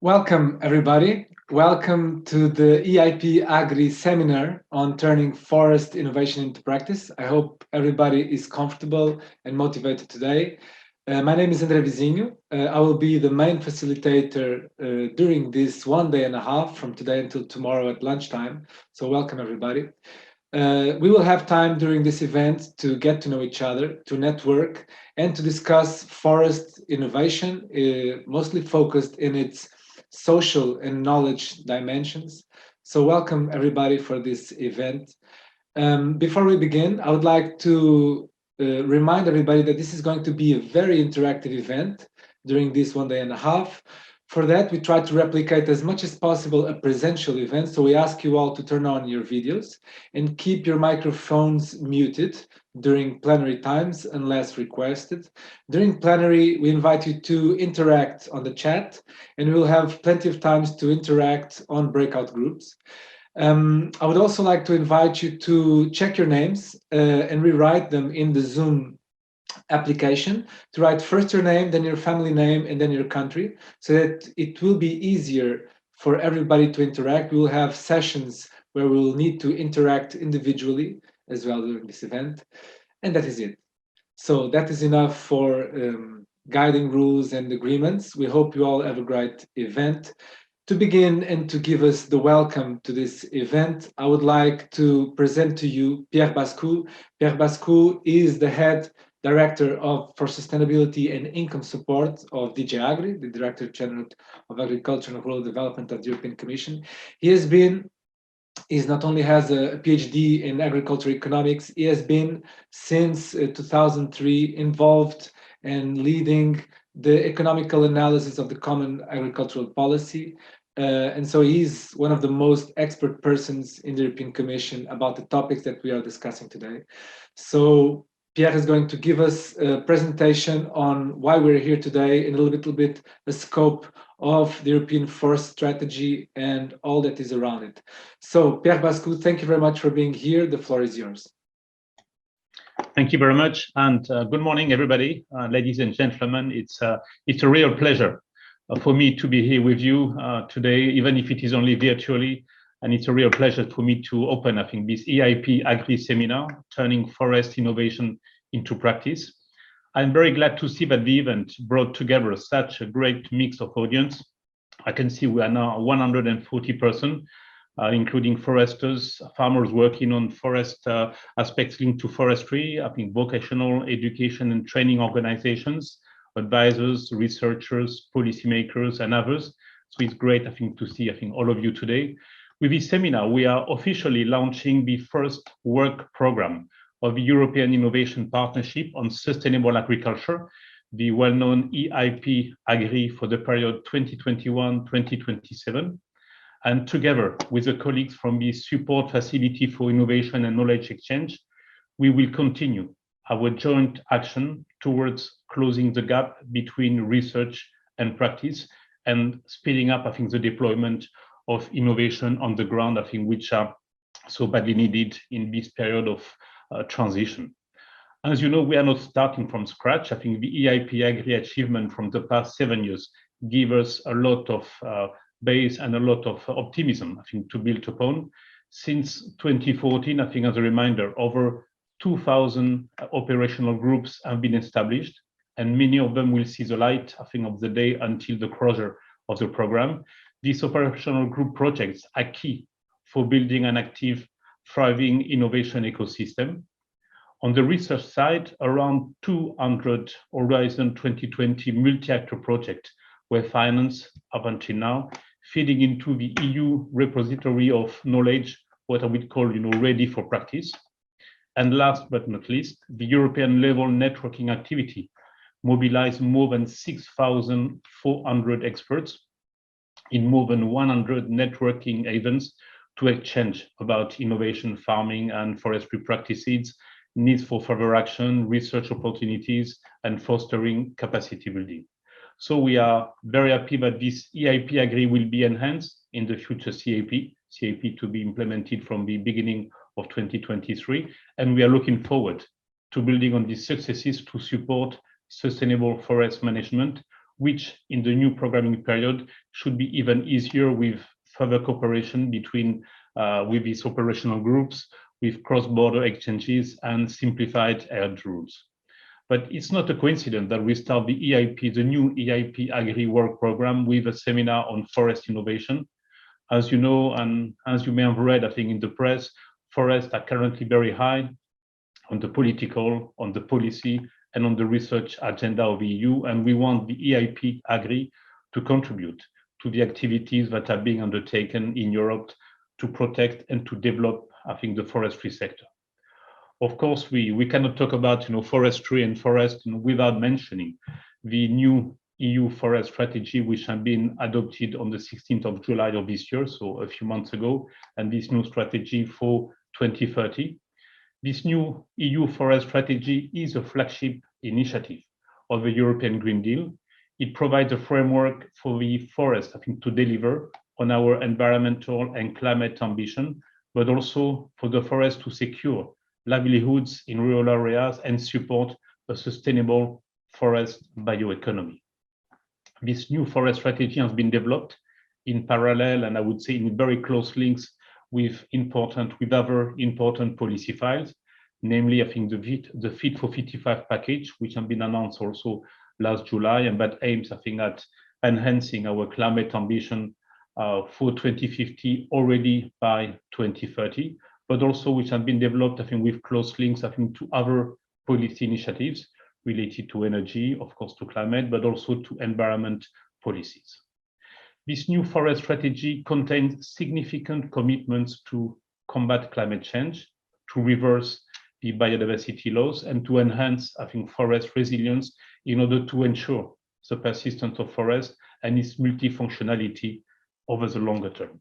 Welcome, everybody. Welcome to the EIP-AGRI seminar on turning forest innovation into practice. I hope everybody is comfortable and motivated today. My name is André Vizinho. I will be the main facilitator during this 1 day and a half from today until tomorrow at lunchtime. So welcome, everybody. We will have time during this event to get to know each other, to network, and to discuss forest innovation, mostly focused in its social and knowledge dimensions. So welcome everybody for this event. Before we begin, I would like to remind everybody that this is going to be a very interactive event during this 1 day and a half. For that, we try to replicate as much as possible a presential event. So we ask you all to turn on your videos and keep your microphones muted during plenary times unless requested. During plenary, we invite you to interact on the chat, and we'll have plenty of times to interact on breakout groups. I would also like to invite you to check your names and rewrite them in the Zoom application, to write first your name, then your family name, and then your country, so that it will be easier for everybody to interact. We will have sessions where we will need to interact individually as well during this event, and that is it. So that is enough for guiding rules and agreements. We hope you all have a great event. To begin and to give us the welcome to this event, I would like to present to you Pierre Bascou. Pierre Bascou is the head Director for Sustainability and Income Support of DAY1, the Director General of Agriculture and Rural Development of the European Commission. He not only has a PhD in agriculture economics, he has been since 2003 involved and leading the economical analysis of the Common Agricultural Policy. And so he's one of the most expert persons in the European Commission about the topics that we are discussing today. So Pierre is going to give us a presentation on why we're here today and a little bit the scope of the European Forest Strategy and all that is around it. So Pierre Bascou, thank you very much for being here. The floor is yours. Thank you very much, and good morning, everybody. Ladies and gentlemen, it's a real pleasure for me to be here with you today, even if it is only virtually. And it's a real pleasure for me to open, I think, this EIP-AGRI seminar, Turning Forest Innovation into Practice. I'm very glad to see that the event brought together such a great mix of audience. I can see we are now 140 persons, including foresters, farmers working on forest aspects linked to forestry, I think vocational education and training organizations, advisors, researchers, policymakers, and others. So it's great, I think, to see, all of you today. With this seminar, we are officially launching the first work program of the European Innovation Partnership on Sustainable Agriculture, the well-known EIP-AGRI for the period 2021-2027. And together with the colleagues from the Support Facility for Innovation and Knowledge Exchange, we will continue our joint action towards closing the gap between research and practice and speeding up, the deployment of innovation on the ground, which are so badly needed in this period of transition. As you know, we are not starting from scratch. The EIP-AGRI achievement from the past 7 years give us a lot of base and a lot of optimism, to build upon. Since 2014, as a reminder, over 2,000 operational groups have been established, and many of them will see the light, of the day until the closure of the program. These operational group projects are key for building an active, thriving innovation ecosystem. On the research side, around 200 Horizon 2020 multi-actor projects were financed up until now, feeding into the EU repository of knowledge, what I would call, ready for practice. And last but not least, the European level networking activity mobilized more than 6,400 experts in more than 100 networking events to exchange about innovation, farming, and forestry practices, needs for further action, research opportunities, and fostering capacity building. So we are very happy that this EIP-AGRI will be enhanced in the future CAP to be implemented from the beginning of 2023. And we are looking forward to building on these successes to support sustainable forest management which in the new programming period should be even easier with further cooperation between with these operational groups, with cross-border exchanges and simplified aid rules. But it's not a coincidence that we start the EIP, the new EIP-AGRI work program with a seminar on forest innovation. As you know, and as you may have read, I think in the press, forests are currently very high on the political, on the policy, and on the research agenda of the EU, and we want the EIP-AGRI to contribute to the activities that are being undertaken in Europe to protect and to develop, I think, the forestry sector. Of course, we cannot talk about forestry and forest without mentioning the new EU forest strategy, which has been adopted on the 16th of July of this year, so a few months ago, and this new strategy for 2030. This new EU forest strategy is a flagship initiative of the European Green Deal. It provides a framework for the forest, I think, to deliver on our environmental and climate ambition, but also for the forest to secure livelihoods in rural areas and support a sustainable forest bioeconomy. This new forest strategy has been developed in parallel, and I would say in very close links with other important policy files, namely, I think, the Fit for 55 package, which has been announced also last July, and that aims, I think, at enhancing our climate ambition for 2050 already by 2030, but also which have been developed, I think, with close links, I think, to other policy initiatives related to energy, of course, to climate, but also to environment policies. This new forest strategy contains significant commitments to combat climate change, to reverse the biodiversity loss, and to enhance, I think, forest resilience in order to ensure the persistence of forest and its multifunctionality over the longer term.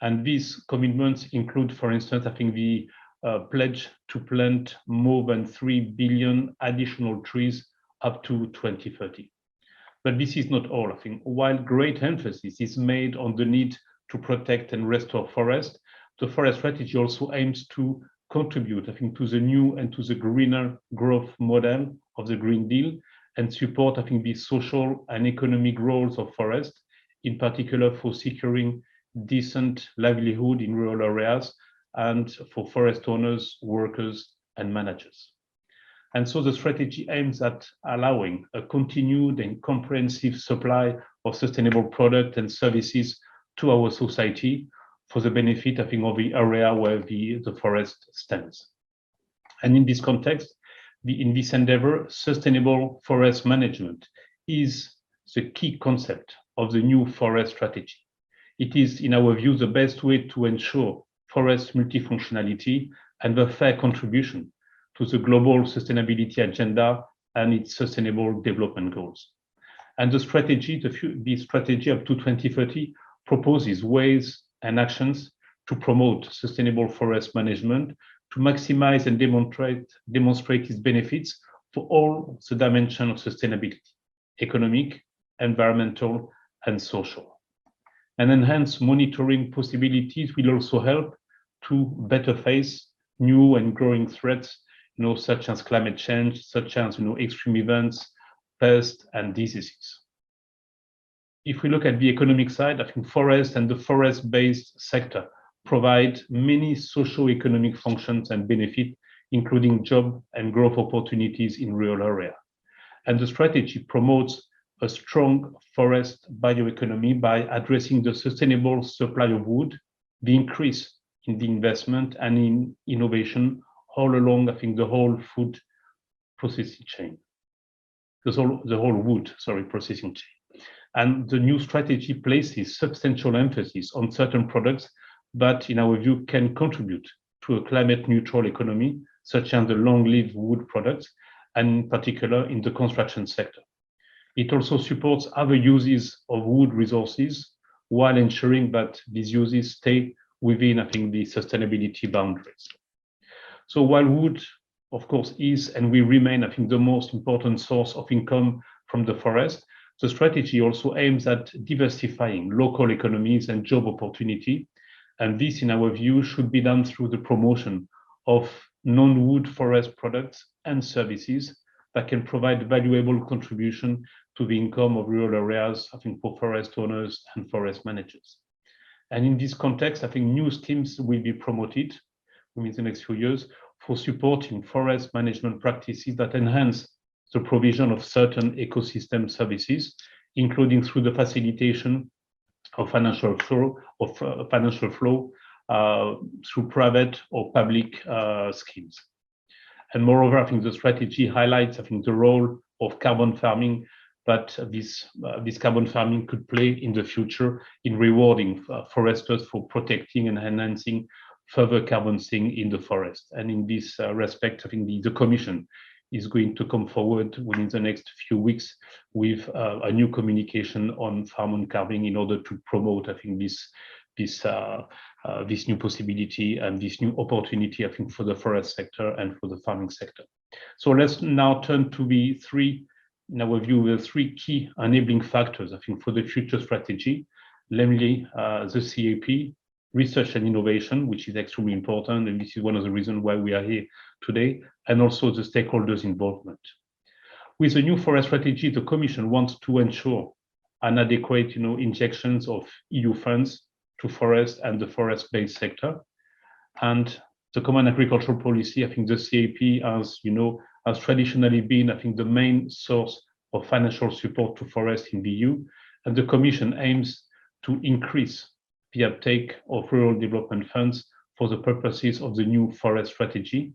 And these commitments include, for instance, I think, the pledge to plant more than 3 billion additional trees up to 2030. But this is not all. I think while great emphasis is made on the need to protect and restore forest, the forest strategy also aims to contribute, I think, to the new and to the greener growth model of the Green Deal and support, I think, the social and economic roles of forest, in particular for securing decent livelihood in rural areas and for forest owners, workers, and managers. And so the strategy aims at allowing a continued and comprehensive supply of sustainable products and services to our society for the benefit, I think, of the area where the forest stands. And in this context, in this endeavor, sustainable forest management is the key concept of the new forest strategy. It is, in our view, the best way to ensure forest multifunctionality and the fair contribution to the global sustainability agenda and its sustainable development goals. And the strategy, the strategy up to 2030 proposes ways and actions to promote sustainable forest management, to maximize and demonstrate its benefits for all the dimensions of sustainability: economic, environmental, and social. And enhanced monitoring possibilities will also help to better face new and growing threats, such as climate change, such as extreme events, pests, and diseases. If we look at the economic side, I think forest and the forest-based sector provide many socio-economic functions and benefits, including job and growth opportunities in rural areas. And the strategy promotes a strong forest bioeconomy by addressing the sustainable supply of wood, the increase in the investment and in innovation all along, I think, the whole food processing chain, the whole wood, processing chain. And the new strategy places substantial emphasis on certain products that, in our view, can contribute to a climate neutral economy, such as the long-lived wood products, and in particular in the construction sector. It also supports other uses of wood resources while ensuring that these uses stay within, I think, the sustainability boundaries. So while wood, of course, is and will remain, I think, the most important source of income from the forest, the strategy also aims at diversifying local economies and job opportunity. And this, in our view, should be done through the promotion of non-wood forest products and services, that can provide valuable contribution to the income of rural areas, I think, for forest owners and forest managers. And in this context, I think new schemes will be promoted in the next few years for supporting forest management practices that enhance the provision of certain ecosystem services, including through the facilitation of financial flow through private or public schemes. And moreover, I think the strategy highlights, I think, the role of carbon farming that this carbon farming could play in the future in rewarding foresters for protecting and enhancing further carbon sink in the forest. And in this respect, I think the Commission is going to come forward within the next few weeks with a new communication on farm carbon in order to promote, I think, this new possibility and this new opportunity, I think, for the forest sector and for the farming sector. So let's now turn to the three, in our view, the three key enabling factors, I think, for the future strategy, namely the CAP, research and innovation, which is extremely important, and this is one of the reasons why we are here today, and also the stakeholders' involvement. With the new forest strategy, the Commission wants to ensure an adequate, injections of EU funds to forest and the forest-based sector. And the Common Agricultural Policy, I think the CAP, has traditionally been, I think, the main source of financial support to forests in the EU, and the Commission aims to increase the uptake of rural development funds for the purposes of the new forest strategy.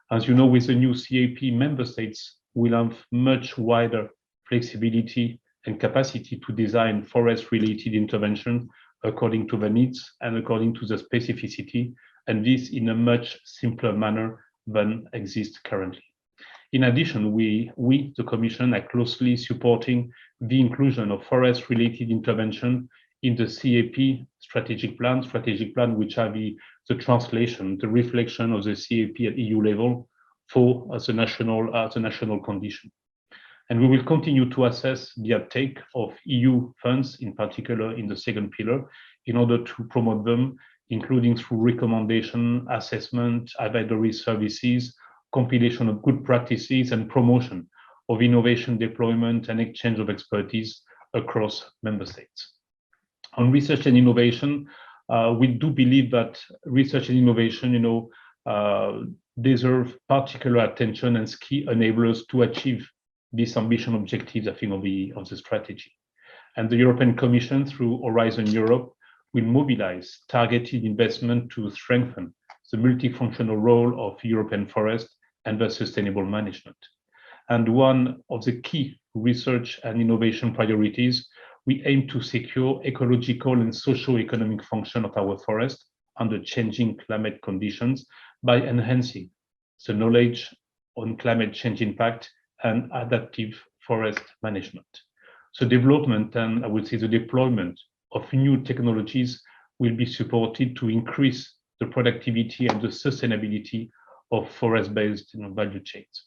As you know, with the new CAP, member states will have much wider flexibility and capacity to design forest-related intervention according to the needs and according to the specificity, and this in a much simpler manner than exists currently. In addition, we, the Commission, are closely supporting the inclusion of forest-related intervention in the CAP strategic plan, which are the translation, the reflection of the CAP at EU level for the national condition. And we will continue to assess the uptake of EU funds, in particular in the second pillar, in order to promote them, including through recommendation, assessment, advisory services, compilation of good practices, and promotion of innovation deployment and exchange of expertise across member states. On research and innovation, we do believe that research and innovation, deserve particular attention and key enablers to achieve these ambition objectives, I think, of the strategy. And the European Commission, through Horizon Europe, will mobilize targeted investment to strengthen the multifunctional role of European forest and their sustainable management. And one of the key research and innovation priorities, we aim to secure ecological and socio-economic function of our forest under changing climate conditions by enhancing the knowledge on climate change impact and adaptive forest management. So development and I would say the deployment of new technologies will be supported to increase the productivity and the sustainability of forest-based value chains.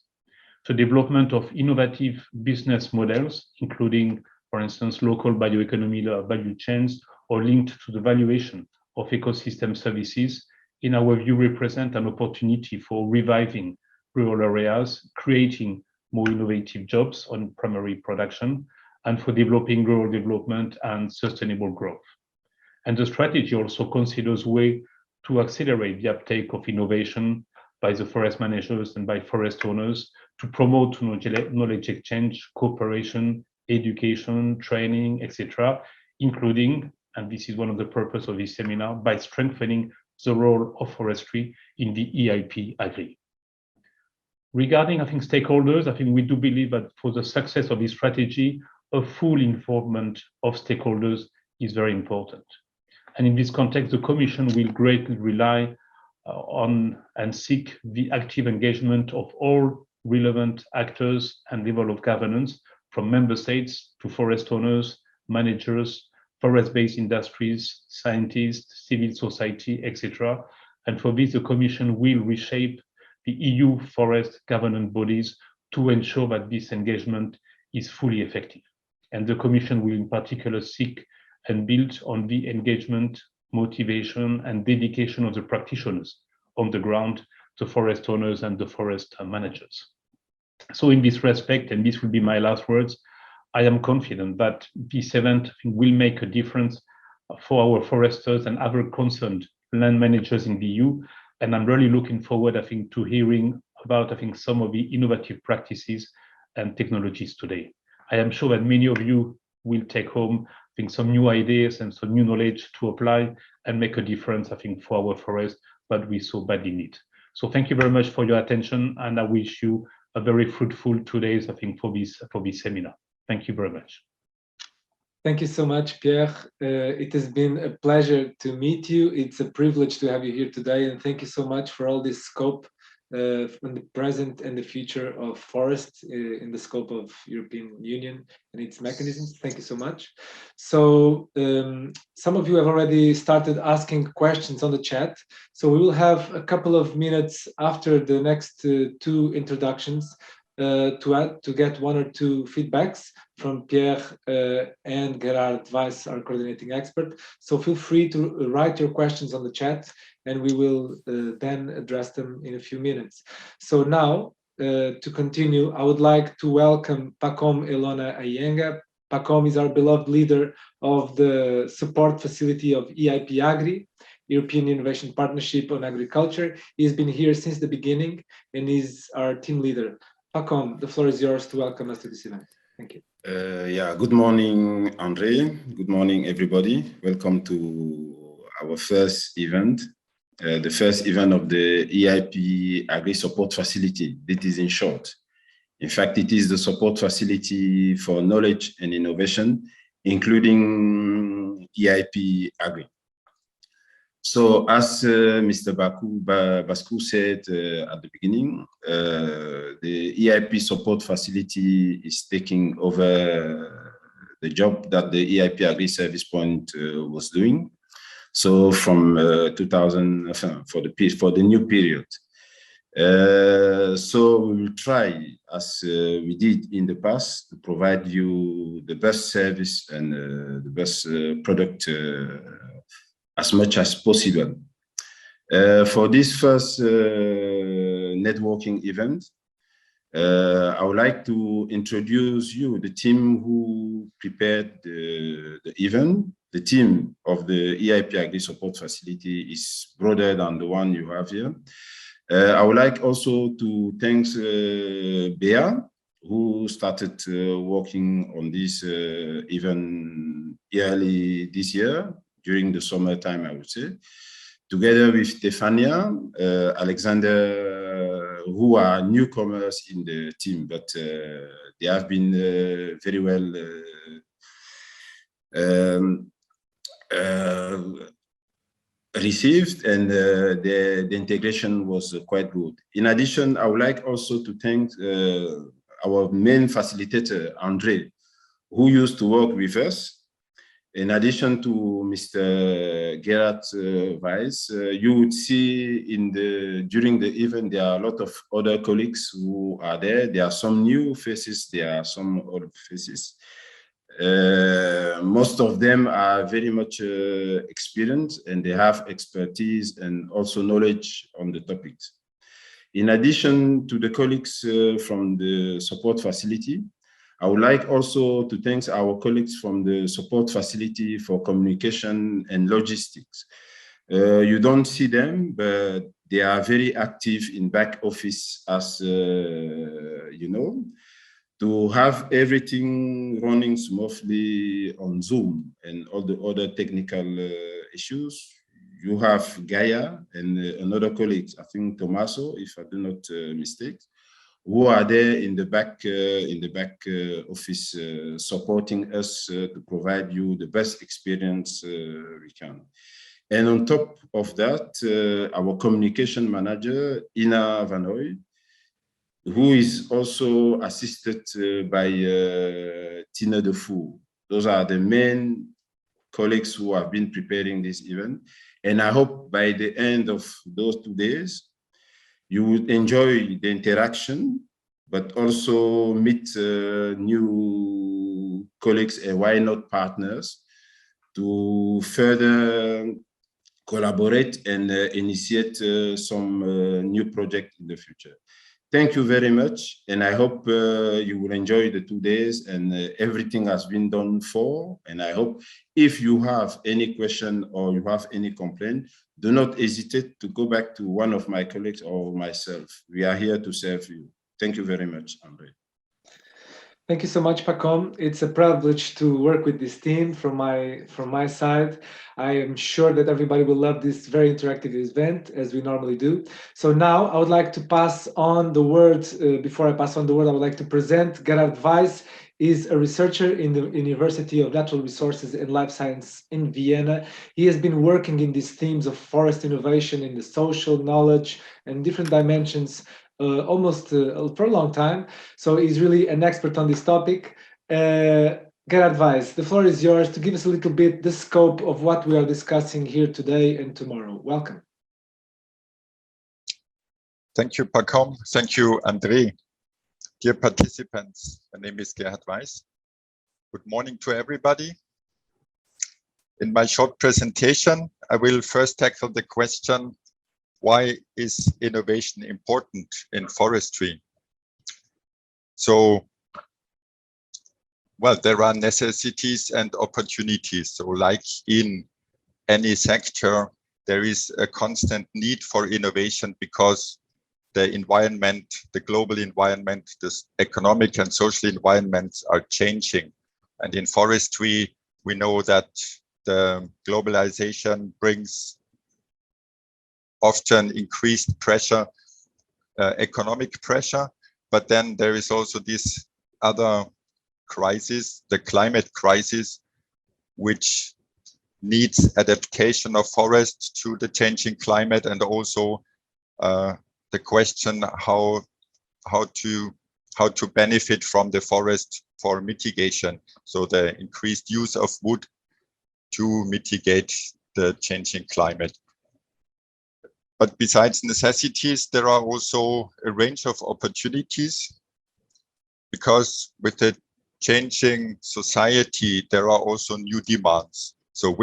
So development of innovative business models, including, for instance, local bioeconomy value chains or linked to the valuation of ecosystem services, in our view, represent an opportunity for reviving rural areas, creating more innovative jobs on primary production, and for developing rural development and sustainable growth. And the strategy also considers ways to accelerate the uptake of innovation by the forest managers and by forest owners to promote knowledge exchange, cooperation, education, training, etc., including, and this is one of the purposes of this seminar, by strengthening the role of forestry in the EIP-AGRI. Regarding, I think, stakeholders, I think we do believe that for the success of this strategy, a full involvement of stakeholders is very important. And in this context, the Commission will greatly rely on and seek the active engagement of all relevant actors and level of governance, from member states to forest owners, managers, forest-based industries, scientists, civil society, etc. And for this, the Commission will reshape the EU forest governance bodies to ensure that this engagement is fully effective. And the Commission will in particular seek and build on the engagement, motivation, and dedication of the practitioners on the ground, the forest owners and the forest managers. So in this respect, and this will be my last words, I am confident that this event will make a difference for our foresters and other concerned land managers in the EU. And I'm really looking forward, to hearing about, some of the innovative practices and technologies today. I am sure that many of you will take home, some new ideas and some new knowledge to apply and make a difference, for our forest that we so badly need. So thank you very much for your attention, and I wish you a very fruitful 2 days, for this seminar. Thank you very much. Thank you so much, Pierre. It has been a pleasure to meet you. It's a privilege to have you here today, and thank you so much for all this scope from the present and the future of forests in the scope of European Union and its mechanisms. Thank you so much. So some of you have already started asking questions on the chat. So we will have a couple of minutes after the next two introductions to get one or two feedbacks from Pierre and Gerhard Weiss, our coordinating expert. So feel free to write your questions on the chat, and we will then address them in a few minutes. So now, to continue, I would like to welcome Pacôme, Elouna, Eyenga. Pacôme is our beloved leader of the support facility of EIP-AGRI, European Innovation Partnership on Agriculture. He's been here since the beginning and is our team leader. Pacôme, the floor is yours to welcome us to this event. Thank you. Good morning, Andre. Good morning, everybody. Welcome to our first event, the first event of the EIP-AGRI support facility. It is in short. In fact, it is the support facility for knowledge and innovation, including EIP-AGRI. So as Mr. Bascou said at the beginning, the EIP support facility is taking over the job that the EIP-AGRI service point was doing. So from 2000 for the new period. So we will try, as we did in the past, to provide you the best service and the best product as much as possible. For this first networking event, I would like to introduce you the team who prepared the event. The team of the EIP-AGRI support facility is broader than the one you have here. I would like also to thank Bea, who started working on this event early this year, during the summertime, I would say, together with Stefania, Alexander, who are newcomers in the team, but they have been very well received, and the integration was quite good. In addition, I would like also to thank our main facilitator, Andre, who used to work with us. In addition to Mr. Gerhard Weiss, you would see during the event, there are a lot of other colleagues who are there. There are some new faces, there are some old faces. Most of them are very much experienced, and they have expertise and also knowledge on the topics. In addition to the colleagues from the support facility, I would like also to thank our colleagues from the support facility for communication and logistics. You don't see them, but they are very active in back office, as you know, to have everything running smoothly on Zoom and all the other technical issues. You have Gaia and another colleague, I think Tommaso, if I do not mistake, who are there in the back office supporting us to provide you the best experience we can. And on top of that, our communication manager, Ina Vanoy, who is also assisted by Tina Defoe. Those are the main colleagues who have been preparing this event. And I hope by the end of those 2 days, you would enjoy the interaction, but also meet new colleagues and why not partners to further collaborate and initiate some new project in the future. Thank you very much. And I hope you will enjoy the 2 days and everything has been done for. And I hope if you have any question or you have any complaint, do not hesitate to go back to one of my colleagues or myself. We are here to serve you. Thank you very much, Andre. Thank you so much, Pacôme. It's a privilege to work with this team from my side. I am sure that everybody will love this very interactive event, as we normally do. So now I would like to pass on the word, before I pass on the word, I would like to present Gerhard Weiss. Is a researcher in the University of Natural Resources and Life Science in Vienna. He has been working in these themes of forest innovation in the social knowledge and different dimensions almost for a long time. So he's really an expert on this topic. Gerhard Weiss, the floor is yours to give us a little bit the scope of what we are discussing here today and tomorrow. Welcome. Thank you, Pacôme. Thank you, Andre. Dear participants, my name is Gerhard Weiss. Good morning to everybody. In my short presentation, I will first tackle the question, why is innovation important in forestry? So, well, there are necessities and opportunities. So like in any sector, there is a constant need for innovation because the environment, the global environment, the economic and social environments are changing. And in forestry, we know that the globalization brings often increased pressure, economic pressure, but then there is also this other crisis, the climate crisis, which needs adaptation of forests to the changing climate, and also the question how to benefit from the forest for mitigation. So the increased use of wood to mitigate the changing climate. But besides necessities, there are also a range of opportunities, because with the changing society, there are also new demands. So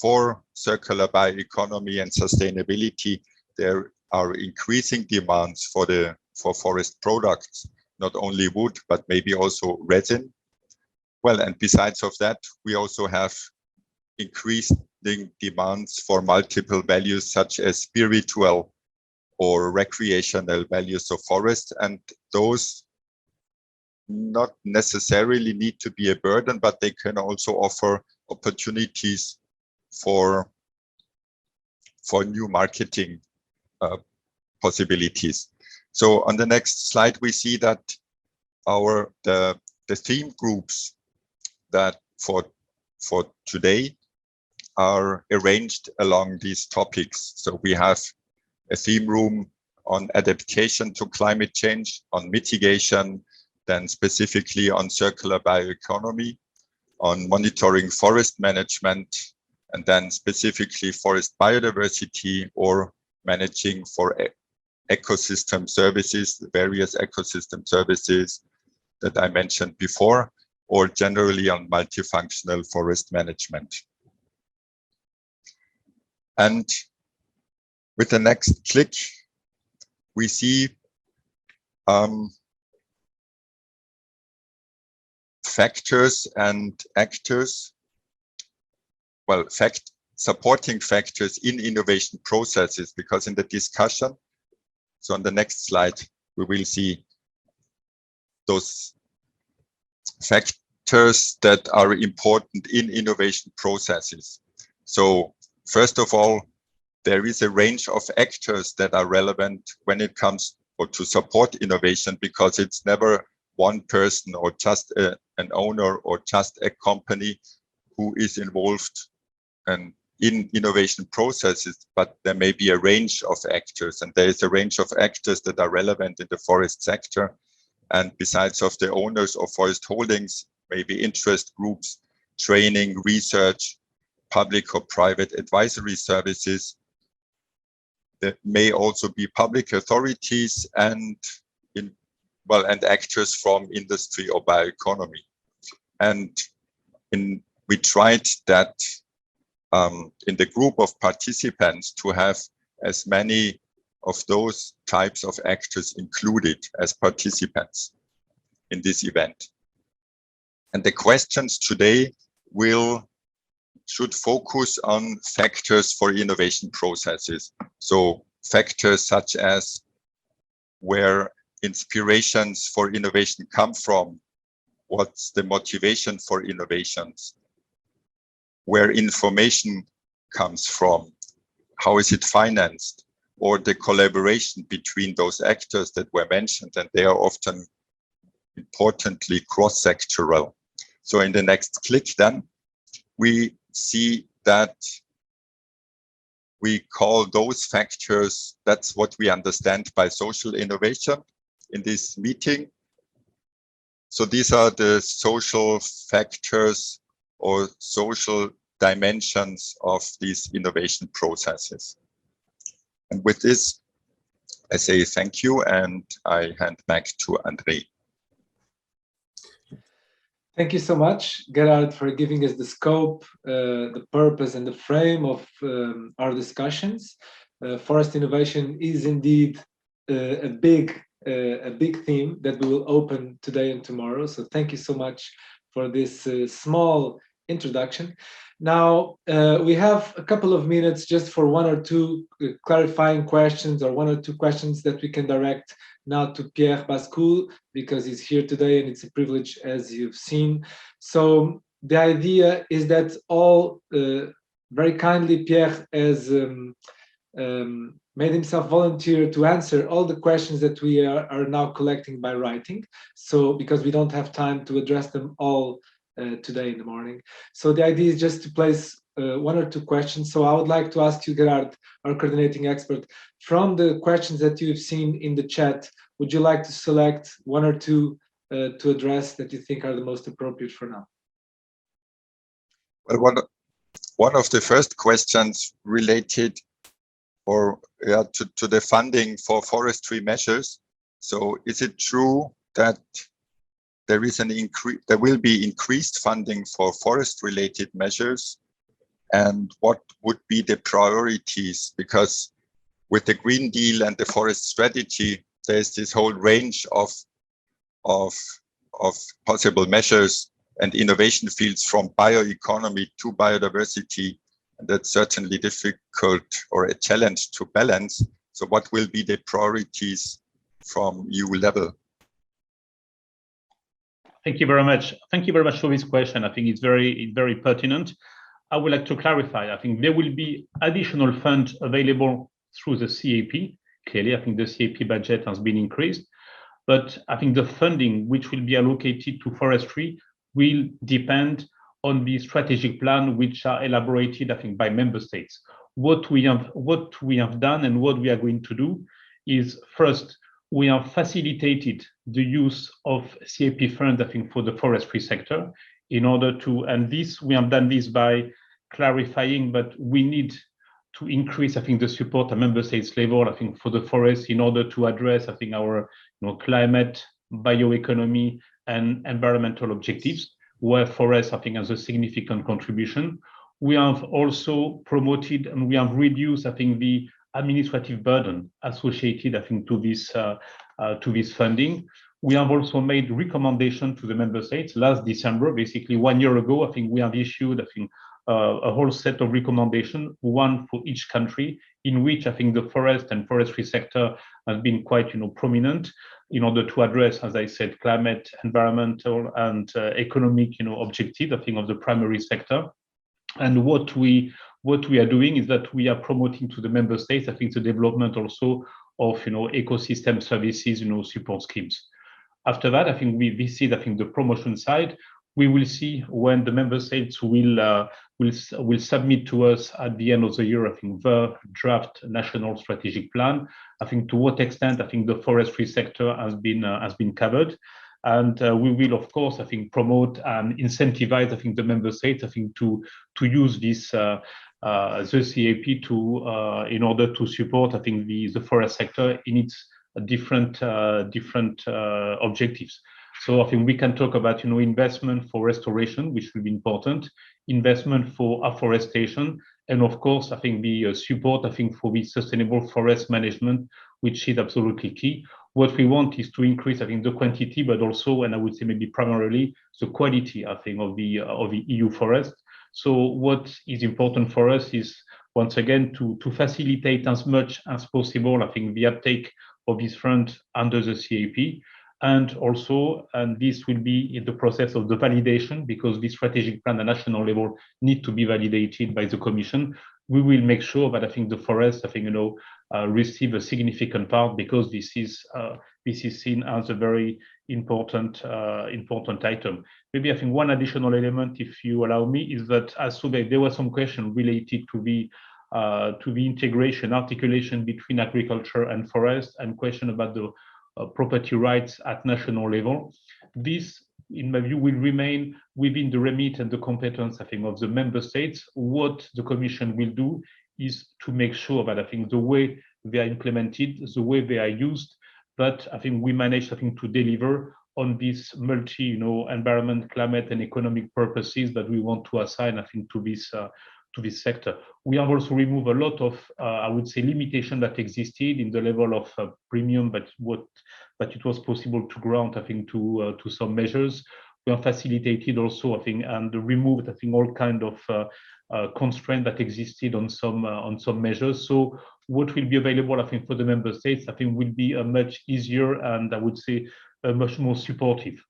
for circular bioeconomy and sustainability, there are increasing demands for forest products, not only wood, but maybe also resin. Well, and besides of that, we also have increasing demands for multiple values, such as spiritual or recreational values of forest, and those not necessarily need to be a burden, but they can also offer opportunities for new marketing possibilities. So on the next slide, we see that the theme groups that for today are arranged along these topics. So we have a theme room on adaptation to climate change, on mitigation, then specifically on circular bioeconomy, on monitoring forest management, and then specifically forest biodiversity or managing for ecosystem services, the various ecosystem services that I mentioned before, or generally on multifunctional forest management. And with the next click, we see factors and actors, well, supporting factors in innovation processes, because in the discussion, so on the next slide, we will see those factors that are important in innovation processes. So first of all, there is a range of actors that are relevant when it comes to support innovation, because it's never one person or just an owner or just a company who is involved in innovation processes, but there may be a range of actors, and there is a range of actors that are relevant in the forest sector. And besides of the owners of forest holdings, maybe interest groups, training, research, public or private advisory services. There may also be public authorities and actors from industry or bioeconomy. And we tried that in the group of participants to have as many of those types of actors included as participants in this event. And the questions today should focus on factors for innovation processes. So factors such as where inspirations for innovation come from, what's the motivation for innovations, where information comes from, how is it financed, or the collaboration between those actors that were mentioned, and they are often importantly cross-sectoral. So in the next click then, we see that we call those factors, that's what we understand by social innovation in this meeting. So these are the social factors or social dimensions of these innovation processes. And with this, I say thank you, and I hand back to André. Thank you so much, Gerhard, for giving us the scope, the purpose, and the frame of our discussions. Forest innovation is indeed a big theme that we will open today and tomorrow. So thank you so much for this small introduction. Now, we have a couple of minutes just for one or two clarifying questions, or one or two questions that we can direct now to Pierre Bascou, because he's here today and it's a privilege, as you've seen. So the idea is that all, very kindly, Pierre has made himself volunteer to answer all the questions that we are now collecting by writing. So because we don't have time to address them all today in the morning. So the idea is just to place one or two questions. So I would like to ask you, Gerhard, our coordinating expert, from the questions that you've seen in the chat, would you like to select one or two to address that you think are the most appropriate for now? Well, one of the first questions related to the funding for forestry measures. So is it true that there is there will be increased funding for forest-related measures? And what would be the priorities? Because with the Green Deal and the forest strategy, there's this whole range of possible measures and innovation fields, from bioeconomy to biodiversity. And that's certainly difficult or a challenge to balance. So what will be the priorities from EU level? Thank you very much. Thank you very much for this question. I think it's very pertinent. I would like to clarify. I think there will be additional funds available through the CAP. Clearly, I think the CAP budget has been increased, but I think the funding which will be allocated to forestry will depend on the strategic plan which are elaborated, I think, by member states. What we have done and what we are going to do is, first, we have facilitated the use of CAP funds, I think, for the forestry sector, in order to, and this, we have done this by clarifying, but we need to increase, I think, the support at member states level, I think, for the forest, in order to address, I think, our climate, bioeconomy, and environmental objectives, where forest, I think, has a significant contribution. We have also promoted and we have reduced, I think, the administrative burden associated, I think, to this funding. We have also made recommendations to the member states. Last December, basically 1 year ago, I think we have issued, I think, a whole set of recommendations, one for each country, in which I think the forest and forestry sector has been quite, prominent, in order to address, as I said, climate, environmental, and economic, objective, I think, of the primary sector. And what we are doing is that we are promoting to the member states, I think, the development also of, ecosystem services, support schemes. After that, I think we see, I think, the promotion side. We will see when the member states will submit to us at the end of the year, I think, the draft national strategic plan. I think to what extent, I think, the forestry sector has been covered. And we will, of course, I think, promote and incentivize, I think, the member states, I think, to use this the CAP to in order to support, I think, the forest sector in its different objectives. So I think we can talk about, investment for restoration, which will be important, investment for afforestation, and of course, I think the support, I think, for the sustainable forest management, which is absolutely key. What we want is to increase, I think, the quantity, but also, and I would say maybe primarily, the quality, I think, of the EU forest. So what is important for us is, once again, to facilitate as much as possible, I think, the uptake of this fund under the CAP. And also, and this will be in the process of the validation, because this strategic plan at national level need to be validated by the Commission. We will make sure that, I think, the forest, I think, receive a significant part, because this is seen as a very important item. Maybe I think one additional element, if you allow me, is that as today there was some question related to the integration, articulation between agriculture and forest, and question about the property rights at national level. This, in my view, will remain within the remit and the competence, I think, of the member states. What the Commission will do is to make sure that, I think, the way they are implemented, the way they are used, but I think we manage, I think, to deliver on these multi, environment, climate, and economic purposes that we want to assign, I think, to this sector. We have also removed a lot of, I would say, limitation that existed in the level of premium, but it was possible to grant, I think, to some measures. We have facilitated also, I think, and removed, I think, all kind of constraint that existed on some measures. So what will be available, I think, for the member states, I think, will be a much easier and, I would say, a much more supportive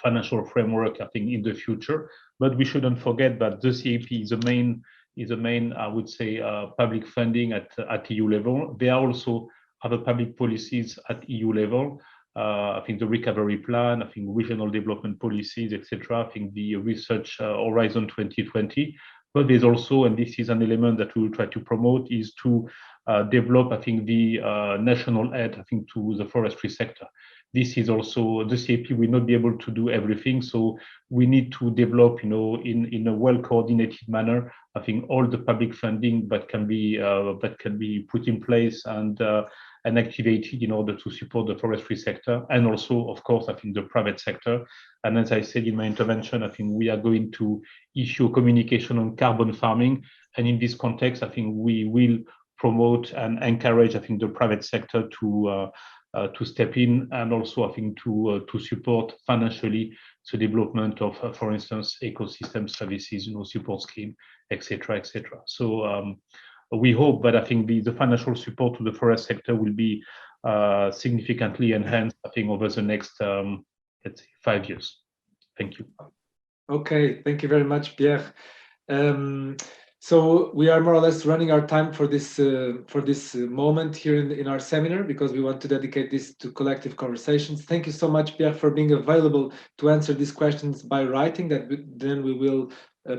financial framework, I think, in the future. But we shouldn't forget that the CAP is a main, I would say, public funding at EU level. There are also other public policies at EU level. I think the recovery plan, I think regional development policies, etc. I think the research Horizon 2020. But there's also, and this is an element that we will try to promote, is to develop, I think, the national aid, I think, to the forestry sector. This is also, the CAP will not be able to do everything, so we need to develop, in a well-coordinated manner, I think, all the public funding that can be put in place and activated in order to support the forestry sector, and also, of course, I think, the private sector. And as I said in my intervention, I think we are going to issue a communication on carbon farming, and in this context, I think we will promote and encourage, I think, the private sector to step in, and also, I think, to support financially the development of, for instance, ecosystem services, support scheme, etc., etc. So we hope that, I think, the financial support to the forest sector will be significantly enhanced, I think, over the next, let's say, 5 years. Thank you. Okay, thank you very much, Pierre. So we are more or less running our time for this moment here in our seminar, because we want to dedicate this to collective conversations. Thank you so much, Pierre, for being available to answer these questions by writing, that then we will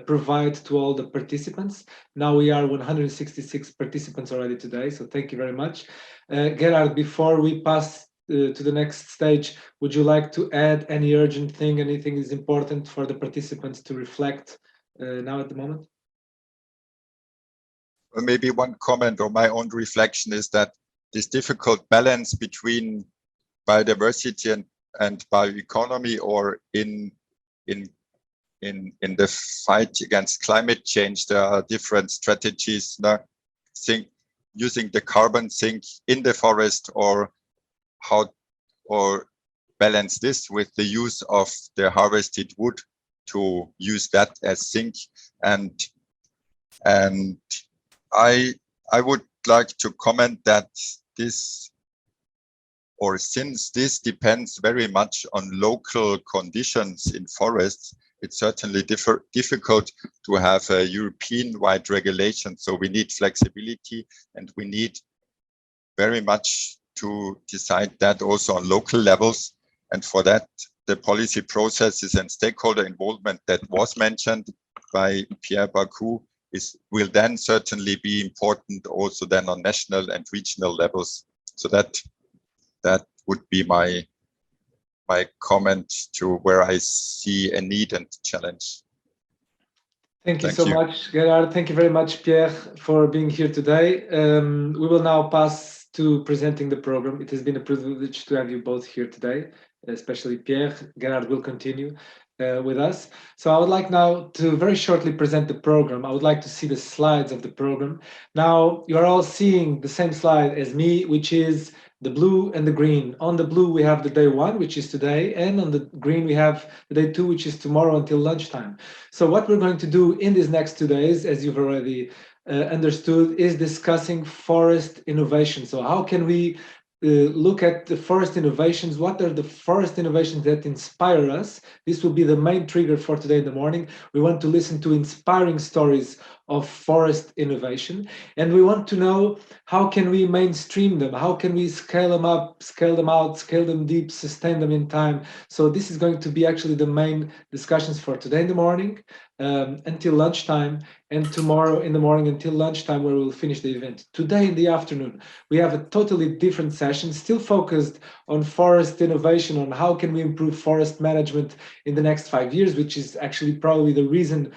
provide to all the participants. Now we are 166 participants already today, so thank you very much. Gerhard, before we pass to the next stage, would you like to add any urgent thing, anything is important for the participants to reflect now at the moment? Maybe one comment or my own reflection is that this difficult balance between biodiversity and bioeconomy, or in the fight against climate change, there are different strategies. Using the carbon sink in the forest, or balance this with the use of the harvested wood to use that as sink. And I would like to comment that since this depends very much on local conditions in forests, it's certainly difficult to have a European-wide regulation. So we need flexibility, and we need very much to decide that also on local levels. And for that, the policy processes and stakeholder involvement that was mentioned by Pierre Bascou will then certainly be important also then on national and regional levels. So that would be my comment to where I see a need and challenge. Thank you so much, Gerhard. Thank you very much, Pierre, for being here today. We will now pass to presenting the program. It has been a privilege to have you both here today, especially Pierre. Gerhard will continue. with us. So I would like now to very shortly present the program. I would like to see the slides of the program. Now, you are all seeing the same slide as me, which is the blue and the green. On the blue, we have the day 1, which is today, and on the green, we have the day 2, which is tomorrow until lunchtime. So what we're going to do in these next 2 days, as you've already understood, is discussing forest innovation. So how can we look at the forest innovations? What are the forest innovations that inspire us? This will be the main trigger for today in the morning. We want to listen to inspiring stories of forest innovation, and we want to know how can we mainstream them, how can we scale them up, scale them out, scale them deep, sustain them in time. So this is going to be actually the main discussions for today in the morning until lunchtime, and tomorrow in the morning until lunchtime, where we'll finish the event. Today in the afternoon, we have a totally different session, still focused on forest innovation, on how can we improve forest management in the next 5 years, which is actually probably the reason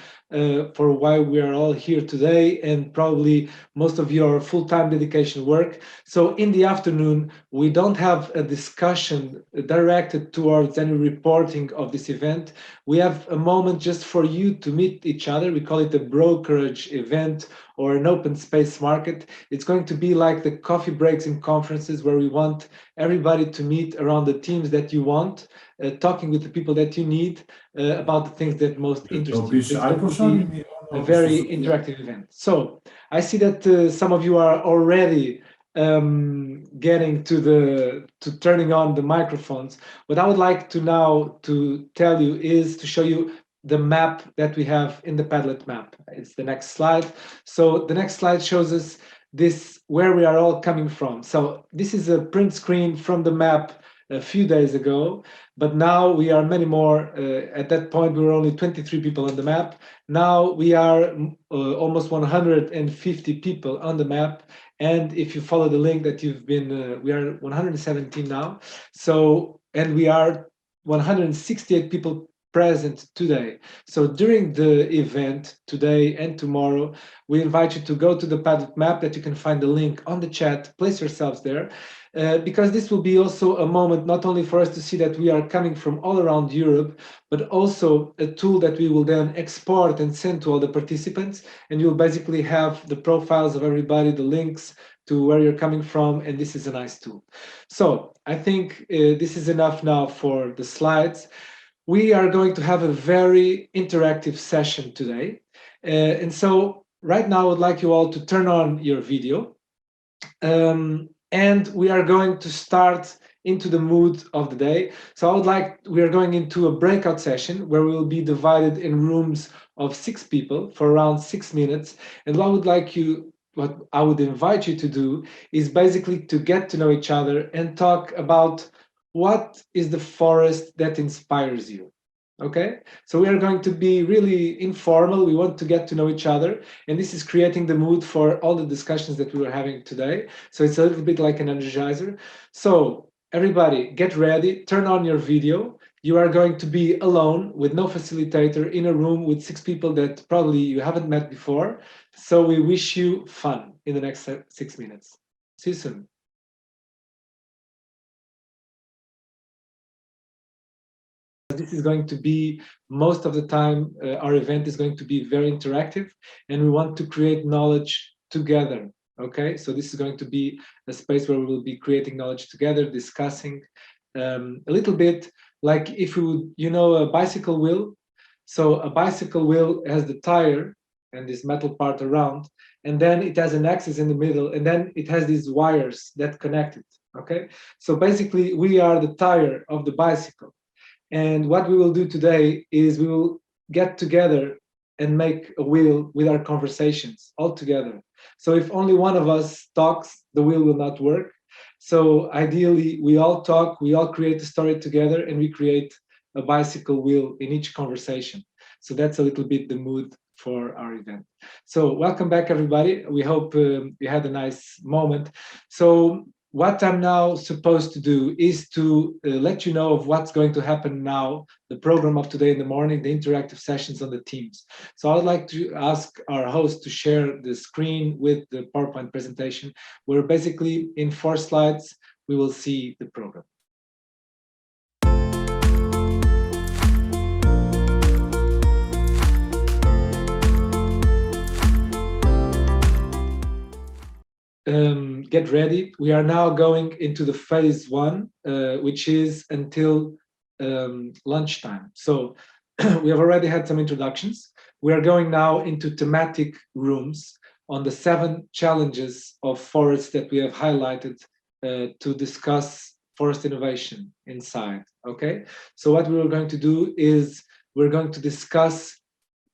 for why we are all here today, and probably most of you are full-time dedication work. So in the afternoon, we don't have a discussion directed towards any reporting of this event. We have a moment just for you to meet each other. We call it a brokerage event or an open space market. It's going to be like the coffee breaks in conferences, where we want everybody to meet around the teams that you want, talking with the people that you need about the things that most interest you. It's going to be a very interactive event. So I see that some of you are already getting to turning on the microphones. What I would like to now to tell you is to show you the map that we have in the Padlet map. It's the next slide. So the next slide shows us this, where we are all coming from. So this is a print screen from the map a few days ago, but now we are many more. At that point, we were only 23 people on the map. Now we are almost 150 people on the map. And if you follow the link that you've been, we are 117 now. So, and we are 168 people present today. So during the event today and tomorrow, we invite you to go to the Padlet map that you can find the link on the chat. Place yourselves there, because this will be also a moment not only for us to see that we are coming from all around Europe, but also a tool that we will then export and send to all the participants. And you'll basically have the profiles of everybody, the links to where you're coming from, and this is a nice tool. So I think this is enough now for the slides. We are going to have a very interactive session today. And so right now I would like you all to turn on your video. And we are going to start into the mood of the day. So we are going into a breakout session where we will be divided in rooms of 6 people for around 6 minutes. And what I would invite you to do is basically to get to know each other and talk about what is the forest that inspires you. Okay, so we are going to be really informal. We want to get to know each other, and this is creating the mood for all the discussions that we were having today. So it's a little bit like an energizer. So everybody get ready, turn on your video. You are going to be alone with no facilitator in a room with 6 people that probably you haven't met before. So we wish you fun in the next 6 minutes. See you soon. This is going to be, most of the time, our event is going to be very interactive, and we want to create knowledge together. Okay, so this is going to be a space where we will be creating knowledge together, discussing a little bit like if you would, you know, a bicycle wheel. So a bicycle wheel has the tire and this metal part around, and then it has an axis in the middle, and then it has these wires that connect it. Okay, so basically we are the tire of the bicycle. And what we will do today is we will get together and make a wheel with our conversations all together. So if only one of us talks, the wheel will not work. So ideally, we all talk, we all create a story together, and we create a bicycle wheel in each conversation. So that's a little bit the mood for our event. So welcome back, everybody. We hope you had a nice moment. So what I'm now supposed to do is to let you know of what's going to happen now, the program of today in the morning, the interactive sessions on the Teams. So I would like to ask our host to share the screen with the PowerPoint presentation, where basically in 4 slides, we will see the program. get ready. We are now going into the phase 1, which is until lunchtime. So we have already had some introductions. We are going now into thematic rooms on the 7 challenges of forests that we have highlighted to discuss forest innovation inside. Okay, so what we are going to do is we're going to discuss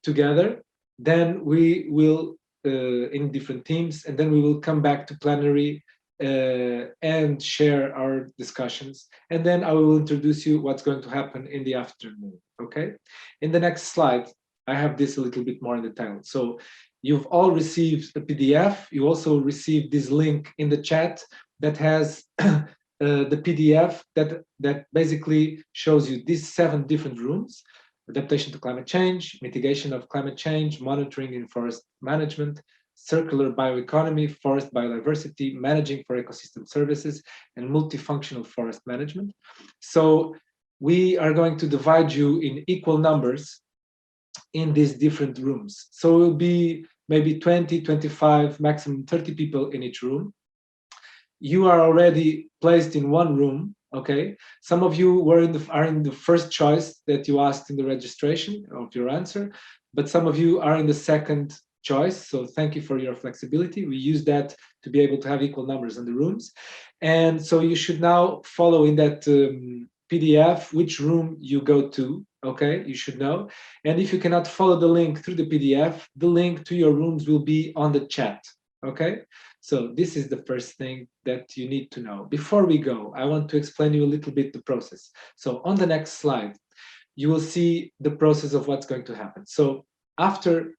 together, then we will in different teams, and then we will come back to plenary and share our discussions, and then I will introduce you what's going to happen in the afternoon. Okay, in the next slide I have this a little bit more in detail. So you've all received a PDF. You also received this link in the chat that has the PDF that basically shows you these 7 different rooms: adaptation to climate change, mitigation of climate change, monitoring in forest management, circular bioeconomy, forest biodiversity, managing for ecosystem services, and multifunctional forest management. So we are going to divide you in equal numbers in these different rooms. So it will be maybe 20, 25, maximum 30 people in each room. You are already placed in one room. Okay, some of you are in the first choice that you asked in the registration of your answer, but some of you are in the second choice. So thank you for your flexibility. We use that to be able to have equal numbers in the rooms. And so you should now follow in that PDF which room you go to. Okay, you should know. And if you cannot follow the link through the PDF, the link to your rooms will be on the chat. Okay, so this is the first thing that you need to know. Before we go, I want to explain you a little bit the process. So on the next slide, you will see the process of what's going to happen. So after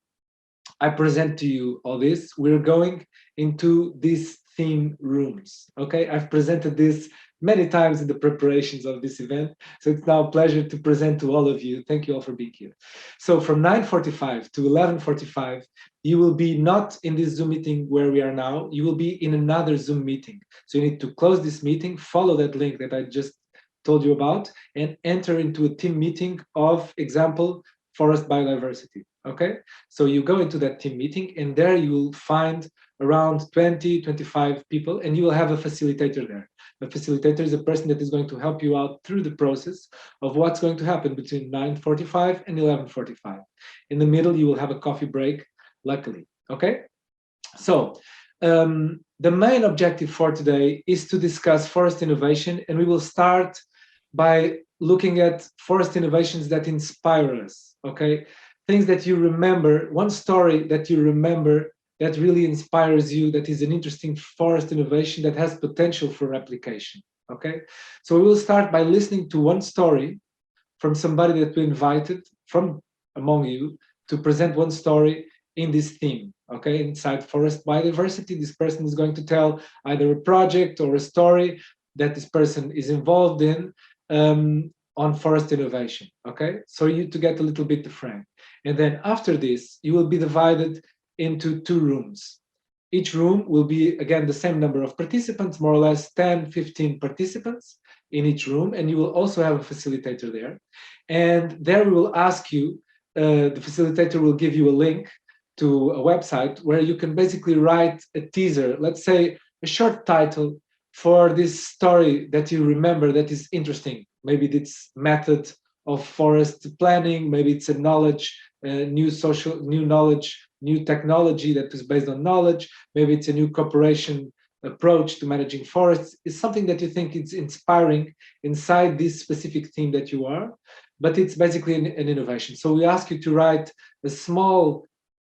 I present to you all this, we're going into these theme rooms. Okay, I've presented this many times in the preparations of this event, so it's now a pleasure to present to all of you. Thank you all for being here. So from 9:45 to 11:45, you will be not in this Zoom meeting where we are now, you will be in another Zoom meeting. So you need to close this meeting, follow that link that I just told you about, and enter into a team meeting of, example, forest biodiversity. Okay, so you go into that team meeting, and there you will find around 20, 25 people, and you will have a facilitator there. The facilitator is a person that is going to help you out through the process of what's going to happen between 9:45 and 11:45. In the middle, you will have a coffee break, luckily. Okay, so the main objective for today is to discuss forest innovation, and we will start by looking at forest innovations that inspire us. Okay, things that you remember, one story that you remember that really inspires you, that is an interesting forest innovation that has potential for replication. Okay, so we will start by listening to one story from somebody that we invited from among you to present one story in this theme. Okay, inside forest biodiversity, this person is going to tell either a project or a story that this person is involved in on forest innovation. Okay, so you to get a little bit the frame, and then after this you will be divided into 2 rooms. Each room will be again the same number of participants, more or less 10-15 participants in each room, and you will also have a facilitator there. And there we will ask you, the facilitator will give you a link to a website where you can basically write a teaser, let's say a short title for this story that you remember that is interesting. Maybe it's method of forest planning, maybe it's a knowledge, new knowledge, new technology that is based on knowledge, maybe it's a new cooperation approach to managing forests. It's something that you think is inspiring inside this specific theme that you are, but it's basically an innovation. So we ask you to write a small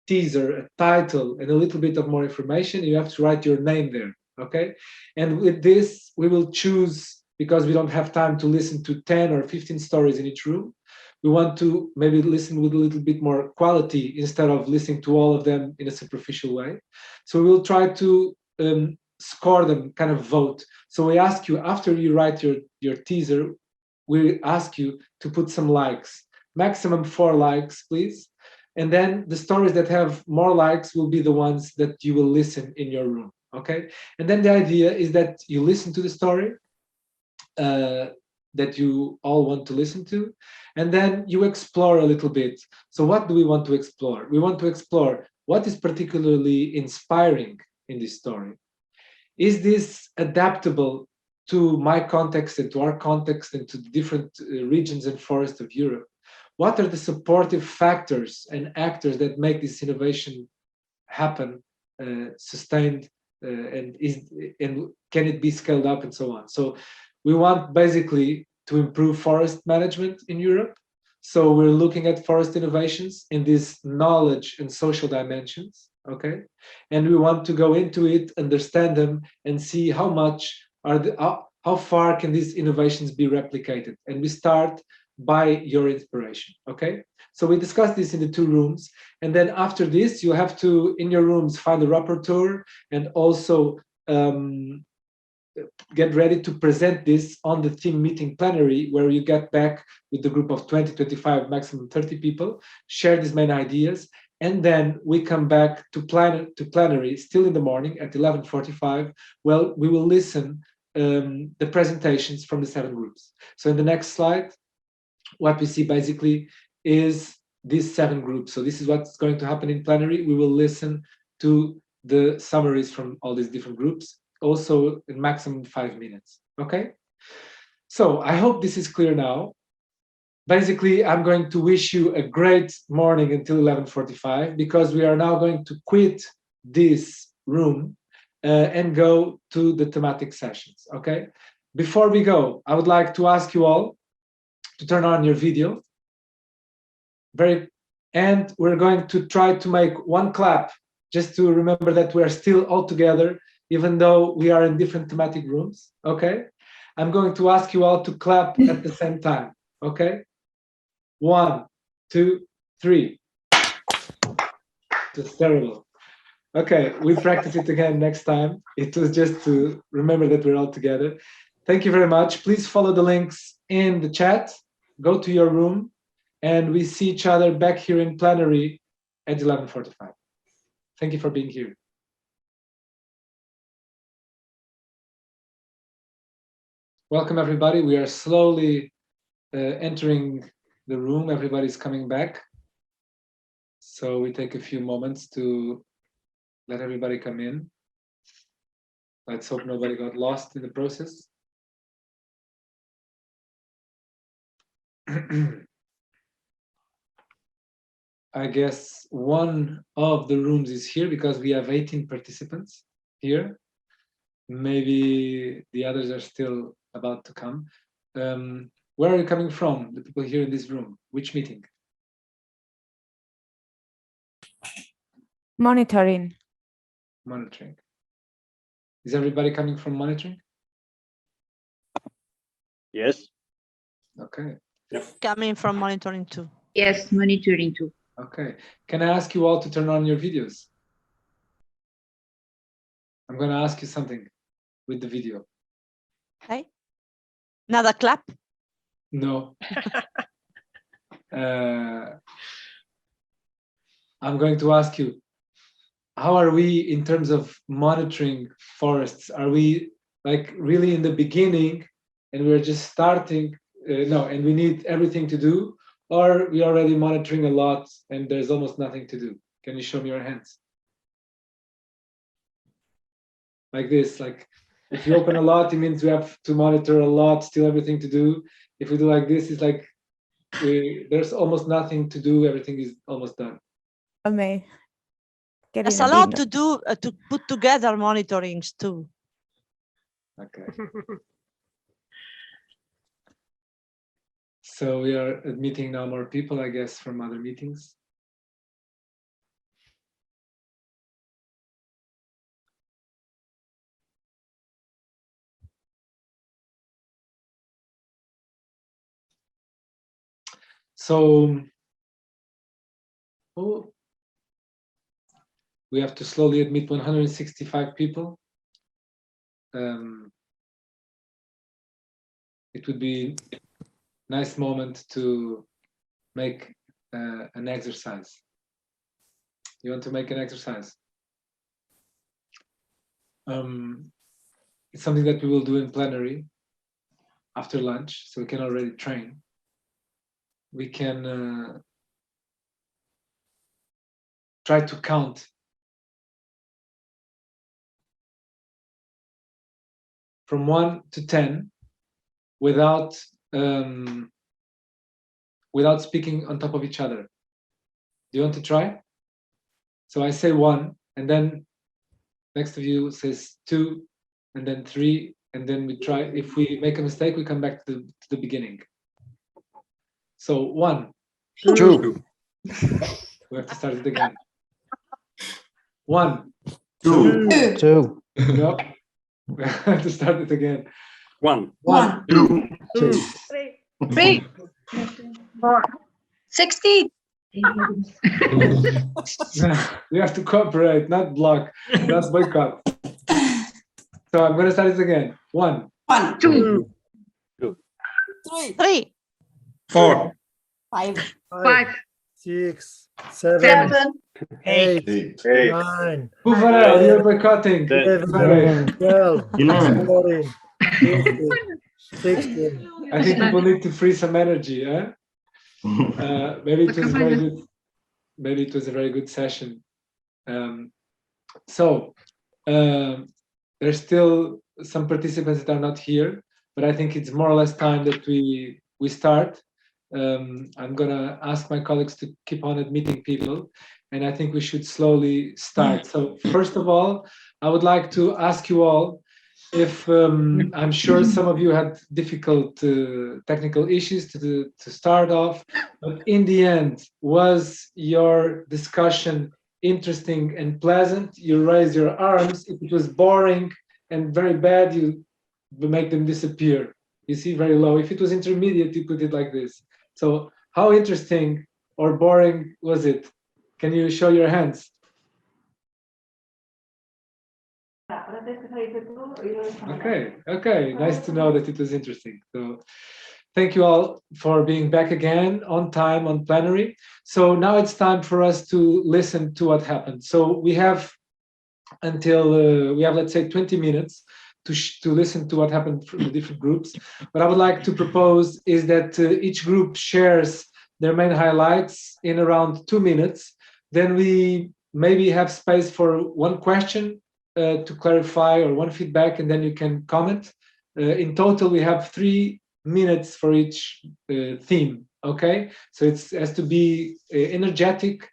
teaser, a title, and a little bit of more information. You have to write your name there, okay? And with this, we will choose, because we don't have time to listen to 10 or 15 stories in each room, we want to maybe listen with a little bit more quality instead of listening to all of them in a superficial way. So we'll try to score them, kind of vote. So we ask you, after you write your teaser, we ask you to put some likes, maximum 4 likes, please. And then the stories that have more likes will be the ones that you will listen in your room, okay? And then the idea is that you listen to the story that you all want to listen to, and then you explore a little bit. So what do we want to explore? We want to explore what is particularly inspiring in this story. is this adaptable to my context and to our context and to the different regions and forests of Europe? What are the supportive factors and actors that make this innovation happen, sustained, and can it be scaled up and so on? So we want basically to improve forest management in Europe. So we're looking at forest innovations in these knowledge and social dimensions, okay? And we want to go into it, understand them, and see how much how far can these innovations be replicated. And we start by your inspiration, okay? So we discussed this in the 2 rooms, and then after this, you have to, in your rooms, find a rapporteur and also get ready to present this on the team meeting plenary, where you get back with the group of 20, 25, maximum 30 people, share these main ideas, and then we come back to plenary still in the morning at 11:45. Well, we will listen the presentations from the 7 groups. So in the next slide, what we see basically is these 7 groups. So this is what's going to happen in plenary. We will listen to the summaries from all these different groups, also in maximum 5 minutes, okay? So I hope this is clear now. Basically, I'm going to wish you a great morning until 11:45, because we are now going to quit this room and go to the thematic sessions, okay? Before we go, I would like to ask you all to turn on your video. And we're going to try to make 1 clap, just to remember that we are still all together, even though we are in different thematic rooms, okay? I'm going to ask you all to clap at the same time, okay? 1, 2, 3. It's terrible. Okay, we practice it again next time. It was just to remember that we're all together. Thank you very much. Please follow the links in the chat. Go to your room, and we see each other back here in plenary at 11:45. Thank you for being here. Welcome, everybody. We are slowly entering the room. Everybody's coming back. So we take a few moments to let everybody come in. Let's hope nobody got lost in the process. I guess one of the rooms is here because we have 18 participants here. Maybe the others are still about to come. Where are you coming from, the people here in this room? Which meeting? Monitoring. Monitoring. Is everybody coming from monitoring? Yes. Okay. Yep. Coming from monitoring too. Yes, monitoring too. Okay. Can I ask you all to turn on your videos? I'm going to ask you something with the video. Okay. Another clap? No. I'm going to ask you, how are we in terms of monitoring forests? Are we like really in the beginning and we're just starting? No, and we need everything to do, or we are already monitoring a lot and there's almost nothing to do? Can you show me your hands? Like this, like if you open a lot, it means we have to monitor a lot, still everything to do. If we do like this, it's like there's almost nothing to do, everything is almost done. Okay. There's a lot to do to put together monitorings too. Okay. So we are admitting now more people, I guess, from other meetings. So we have to slowly admit 165 people. It would be a nice moment to make an exercise. You want to make an exercise? It's something that we will do in plenary after lunch, so we can already train. We can try to count from 1 to 10 without without speaking on top of each other. Do you want to try? So I say 1, and then next of you says 2, and then 3, and then we try. If we make a mistake, we come back to the beginning. So 1, 2. We have to start it again. 1, 2. 2. no, we have to start it again. 1. 1, 2. 3, 4, 16. You have to cooperate, not block. That's boycott. So I'm going to start it again. 1, 2, 3, 4. 5, 6, 7, 7, 8, 8. 9, Bufarel, you're boycotting. 11, 12, 11. 14, 15, 16. I think people need to free some energy. Maybe it was very good. Maybe it was a very good session. There's still some participants that are not here, but I think it's more or less time that we start. I'm gonna ask my colleagues to keep on admitting people, and I think we should slowly start. So first of all, I would like to ask you all if I'm sure some of you had difficult technical issues to start off, but in the end, was your discussion interesting and pleasant? You raise your arms. If it was boring and very bad, you make them disappear. You see, very low. If it was intermediate, you put it like this. So how interesting or boring was it? Can you show your hands? Okay, nice to know that it was interesting. So thank you all for being back again on time on plenary. So now it's time for us to listen to what happened. So we have until let's say 20 minutes to listen to what happened from the different groups. What I would like to propose is that each group shares their main highlights in around 2 minutes. Then we maybe have space for one question to clarify or one feedback, and then you can comment. In total, we have 3 minutes for each theme, okay? So it has to be energetic,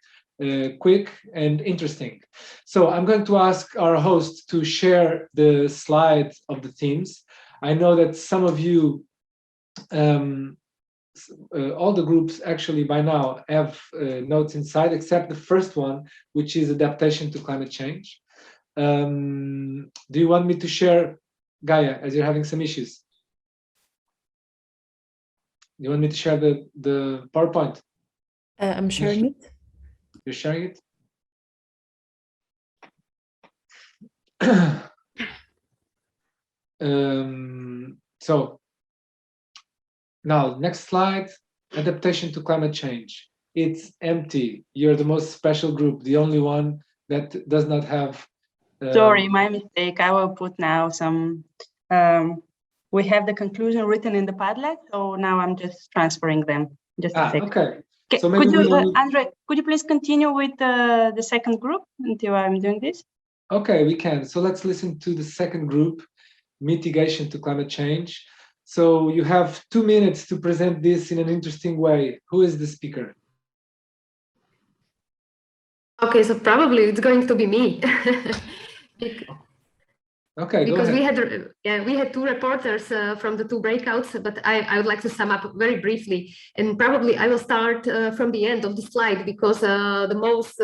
quick, and interesting. So I'm going to ask our host to share the slide of the themes. I know that some of you, all the groups actually by now have notes inside, except the first one, which is adaptation to climate change. Do you want me to share, Gaia, as you're having some issues? Do you want me to share the PowerPoint? I'm sharing it. You're sharing it? So now, next slide, adaptation to climate change. It's empty. You're the most special group, the only one that does not have... Sorry, my mistake. I will put now some... we have the conclusion written in the Padlet, so now I'm just transferring them. Just a second. Okay. So could you, Andre, could you please continue with the second group until I'm doing this? Okay, we can. So let's listen to the second group, mitigation to climate change. So you have 2 minutes to present this in an interesting way. Who is the speaker? Okay, so probably it's going to be me. Okay, because we had 2 reporters from the 2 breakouts, but I would like to sum up very briefly, and probably I will start from the end of the slide, because the most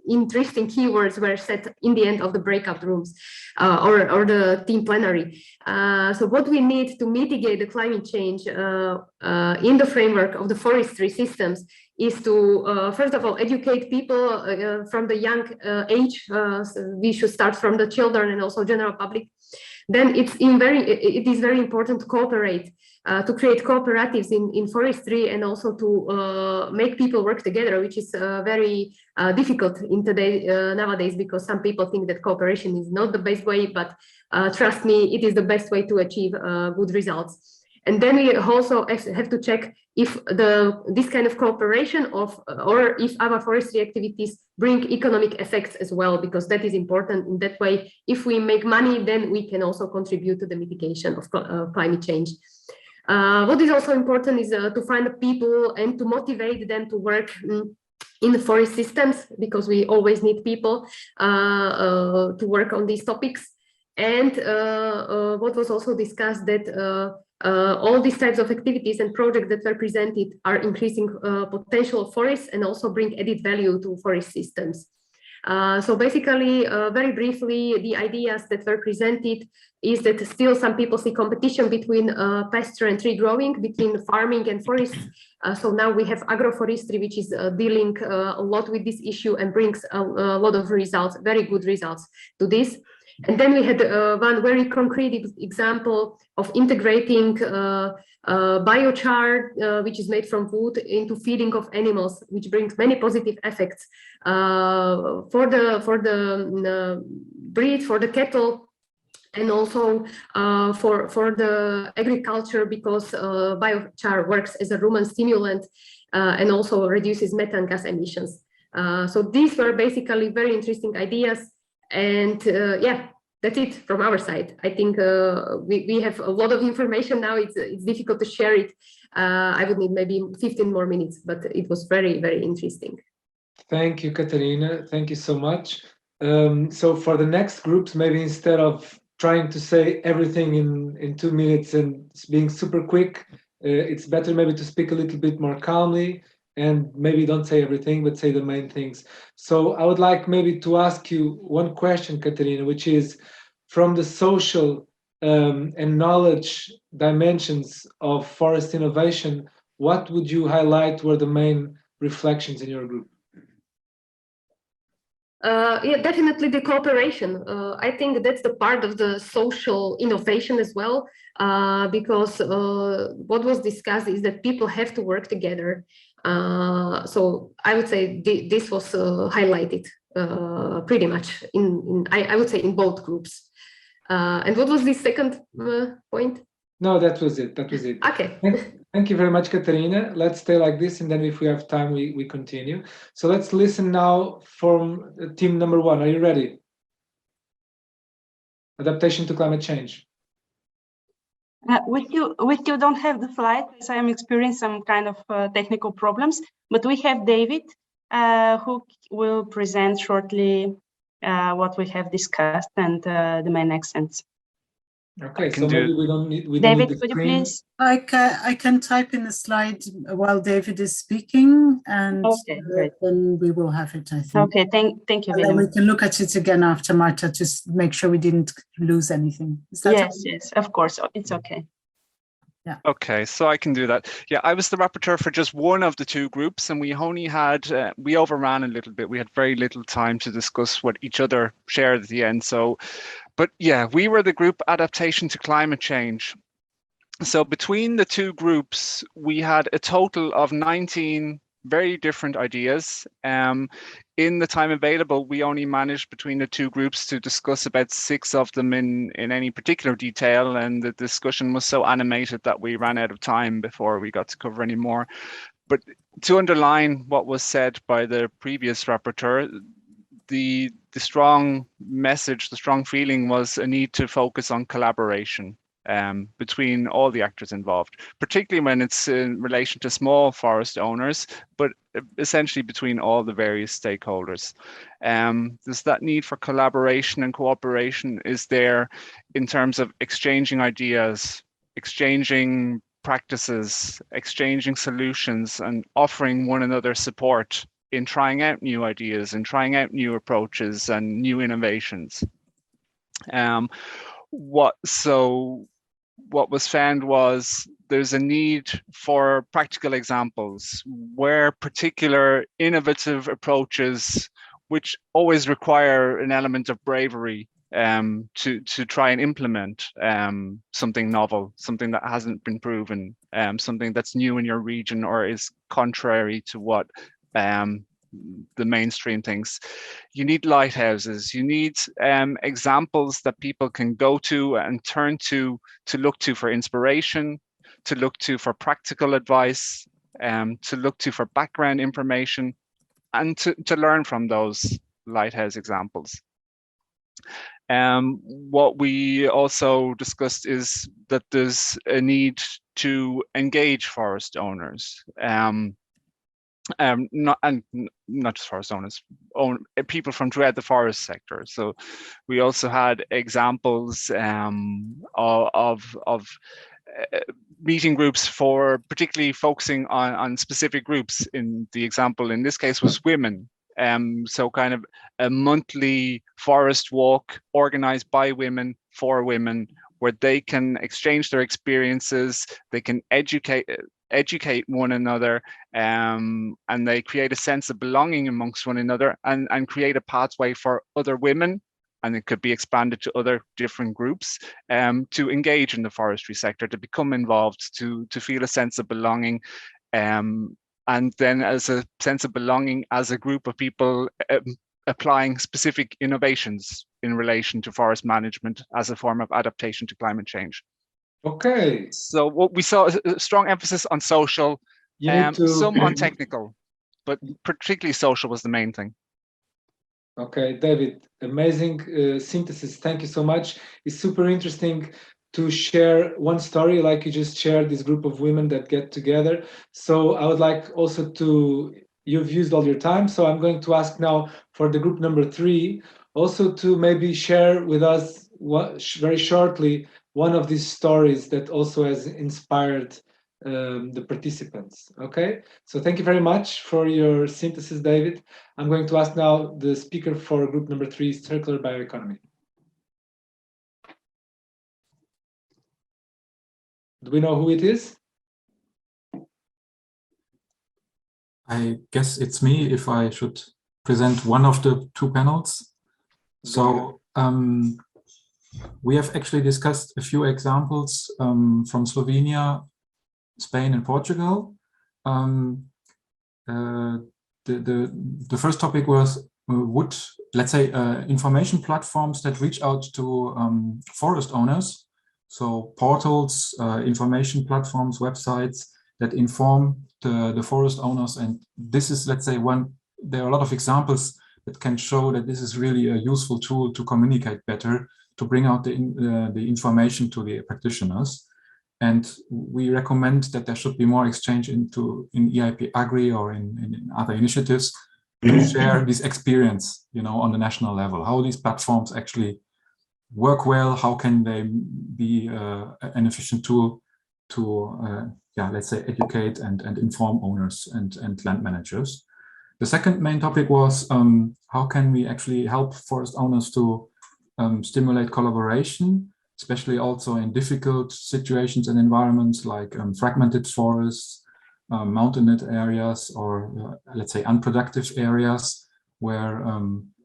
interesting keywords were set in the end of the breakout rooms or the team plenary. So what we need to mitigate the climate change in the framework of the forestry systems is to, first of all, educate people from the young age. So we should start from the children and also general public. Then it is very important to cooperate, to create cooperatives in forestry, and also to make people work together, which is very difficult in nowadays, because some people think that cooperation is not the best way, but trust me, it is the best way to achieve good results. And then we also have to check if this kind of cooperation or if our forestry activities bring economic effects as well, because that is important. In that way, if we make money, then we can also contribute to the mitigation of climate change. What is also important is to find the people and to motivate them to work in the forest systems, because we always need people to work on these topics. And what was also discussed, that all these types of activities and projects that were presented are increasing potential of forests and also bring added value to forest systems. So basically, very briefly, the ideas that were presented is that still some people see competition between pasture and tree growing, between farming and forests. So now we have agroforestry, which is dealing a lot with this issue and brings a lot of results, very good results to this. And then we had one very concrete example of integrating biochar, which is made from wood, into feeding of animals, which brings many positive effects for the breed, for the cattle, and also for the agriculture, because biochar works as a rumen stimulant and also reduces methane gas emissions. So these were basically very interesting ideas. And yeah, that's it from our side. I think we have a lot of information now. It's difficult to share it. I would need maybe 15 more minutes, but it was very, very interesting. Thank you, Katarina. Thank you so much. So for the next groups, maybe instead of trying to say everything in 2 minutes and being super quick, it's better maybe to speak a little bit more calmly, and maybe don't say everything, but say the main things. So I would like maybe to ask you one question, Katarina, which is, from the social and knowledge dimensions of forest innovation, what would you highlight were the main reflections in your group? Yeah, definitely the cooperation. I think that's the part of the social innovation as well, because what was discussed is that people have to work together. So I would say this was highlighted pretty much I would say in both groups. And what was the second point? No, that was it. That was it. Okay. Thank you very much, Katarina. Let's stay like this, and then if we have time, we continue. So let's listen now from team number 1. Are you ready? Adaptation to climate change. We still don't have the slide, so I'm experiencing some kind of technical problems, but we have David, who will present shortly what we have discussed and the main accents. Okay, so maybe we don't need David, the could you screen. please? I can type in the slide while David is speaking, and then we will have it, I think. Okay, thank you and very then much. we can look at it again after, Marta, just make sure we didn't lose anything. Is that yes, yes, of course, it's okay. Yeah. Okay, so I can do that. Yeah, I was the rapporteur for just one of the 2 groups, and we only had, we overran a little bit. We had very little time to discuss what each other shared at the end. So, but yeah, we were the group Adaptation to Climate Change. So between the 2 groups, we had a total of 19 very different ideas. In the time available, we only managed between the 2 groups to discuss about 6 of them in any particular detail, and the discussion was so animated that we ran out of time before we got to cover any more. But to underline what was said by the previous rapporteur, the strong message, the strong feeling was a need to focus on collaboration between all the actors involved, particularly when it's in relation to small forest owners, but essentially between all the various stakeholders. There's that need for collaboration and cooperation is there in terms of exchanging ideas, exchanging practices, exchanging solutions, and offering one another support in trying out new ideas and trying out new approaches and new innovations. What was found was there's a need for practical examples where particular innovative approaches, which always require an element of bravery to try and implement something novel, something that hasn't been proven, something that's new in your region or is contrary to what the mainstream thinks. You need lighthouses, you need examples that people can go to and turn to look to for inspiration, to look to for practical advice, to look to for background information, and to learn from those lighthouse examples. What we also discussed is that there's a need to engage forest owners, not just forest owners, people from throughout the forest sector. So we also had examples of meeting groups for particularly focusing on specific groups. In the example in this case was women. So kind of a monthly forest walk organized by women for women, where they can exchange their experiences, they can educate one another, and they create a sense of belonging amongst one another, and create a pathway for other women, and it could be expanded to other different groups, to engage in the forestry sector, to become involved, to feel a sense of belonging, and then as a sense of belonging as a group of people applying specific innovations in relation to forest management as a form of adaptation to climate change. Okay. So what we saw is a strong emphasis on social, some on technical, but particularly social was the main thing. Okay, David, amazing synthesis. Thank you so much. It's super interesting to share one story like you just shared, this group of women that get together. So I would like also to, you've used all your time, so I'm going to ask now for the group number 3 also to maybe share with us very shortly one of these stories that also has inspired the participants. Okay, so thank you very much for your synthesis, David. I'm going to ask now the speaker for group number 3, circular bioeconomy. Do we know who it is? I guess it's me if I should present one of the 2 panels. So we have actually discussed a few examples from Slovenia, Spain and Portugal. The first topic was let's say information platforms that reach out to forest owners. So portals, information platforms, websites that inform the forest owners. And this is, let's say, there are a lot of examples that can show that this is really a useful tool to communicate better, to bring out the information to the practitioners. And we recommend that there should be more exchange in EIP-AGRI or in other initiatives to share this experience, on the national level, how these platforms actually work well, how can they be an efficient tool to, let's say, educate and inform owners and land managers. The second main topic was how can we actually help forest owners to stimulate collaboration, especially also in difficult situations and environments like fragmented forests, mountainous areas, or let's say unproductive areas where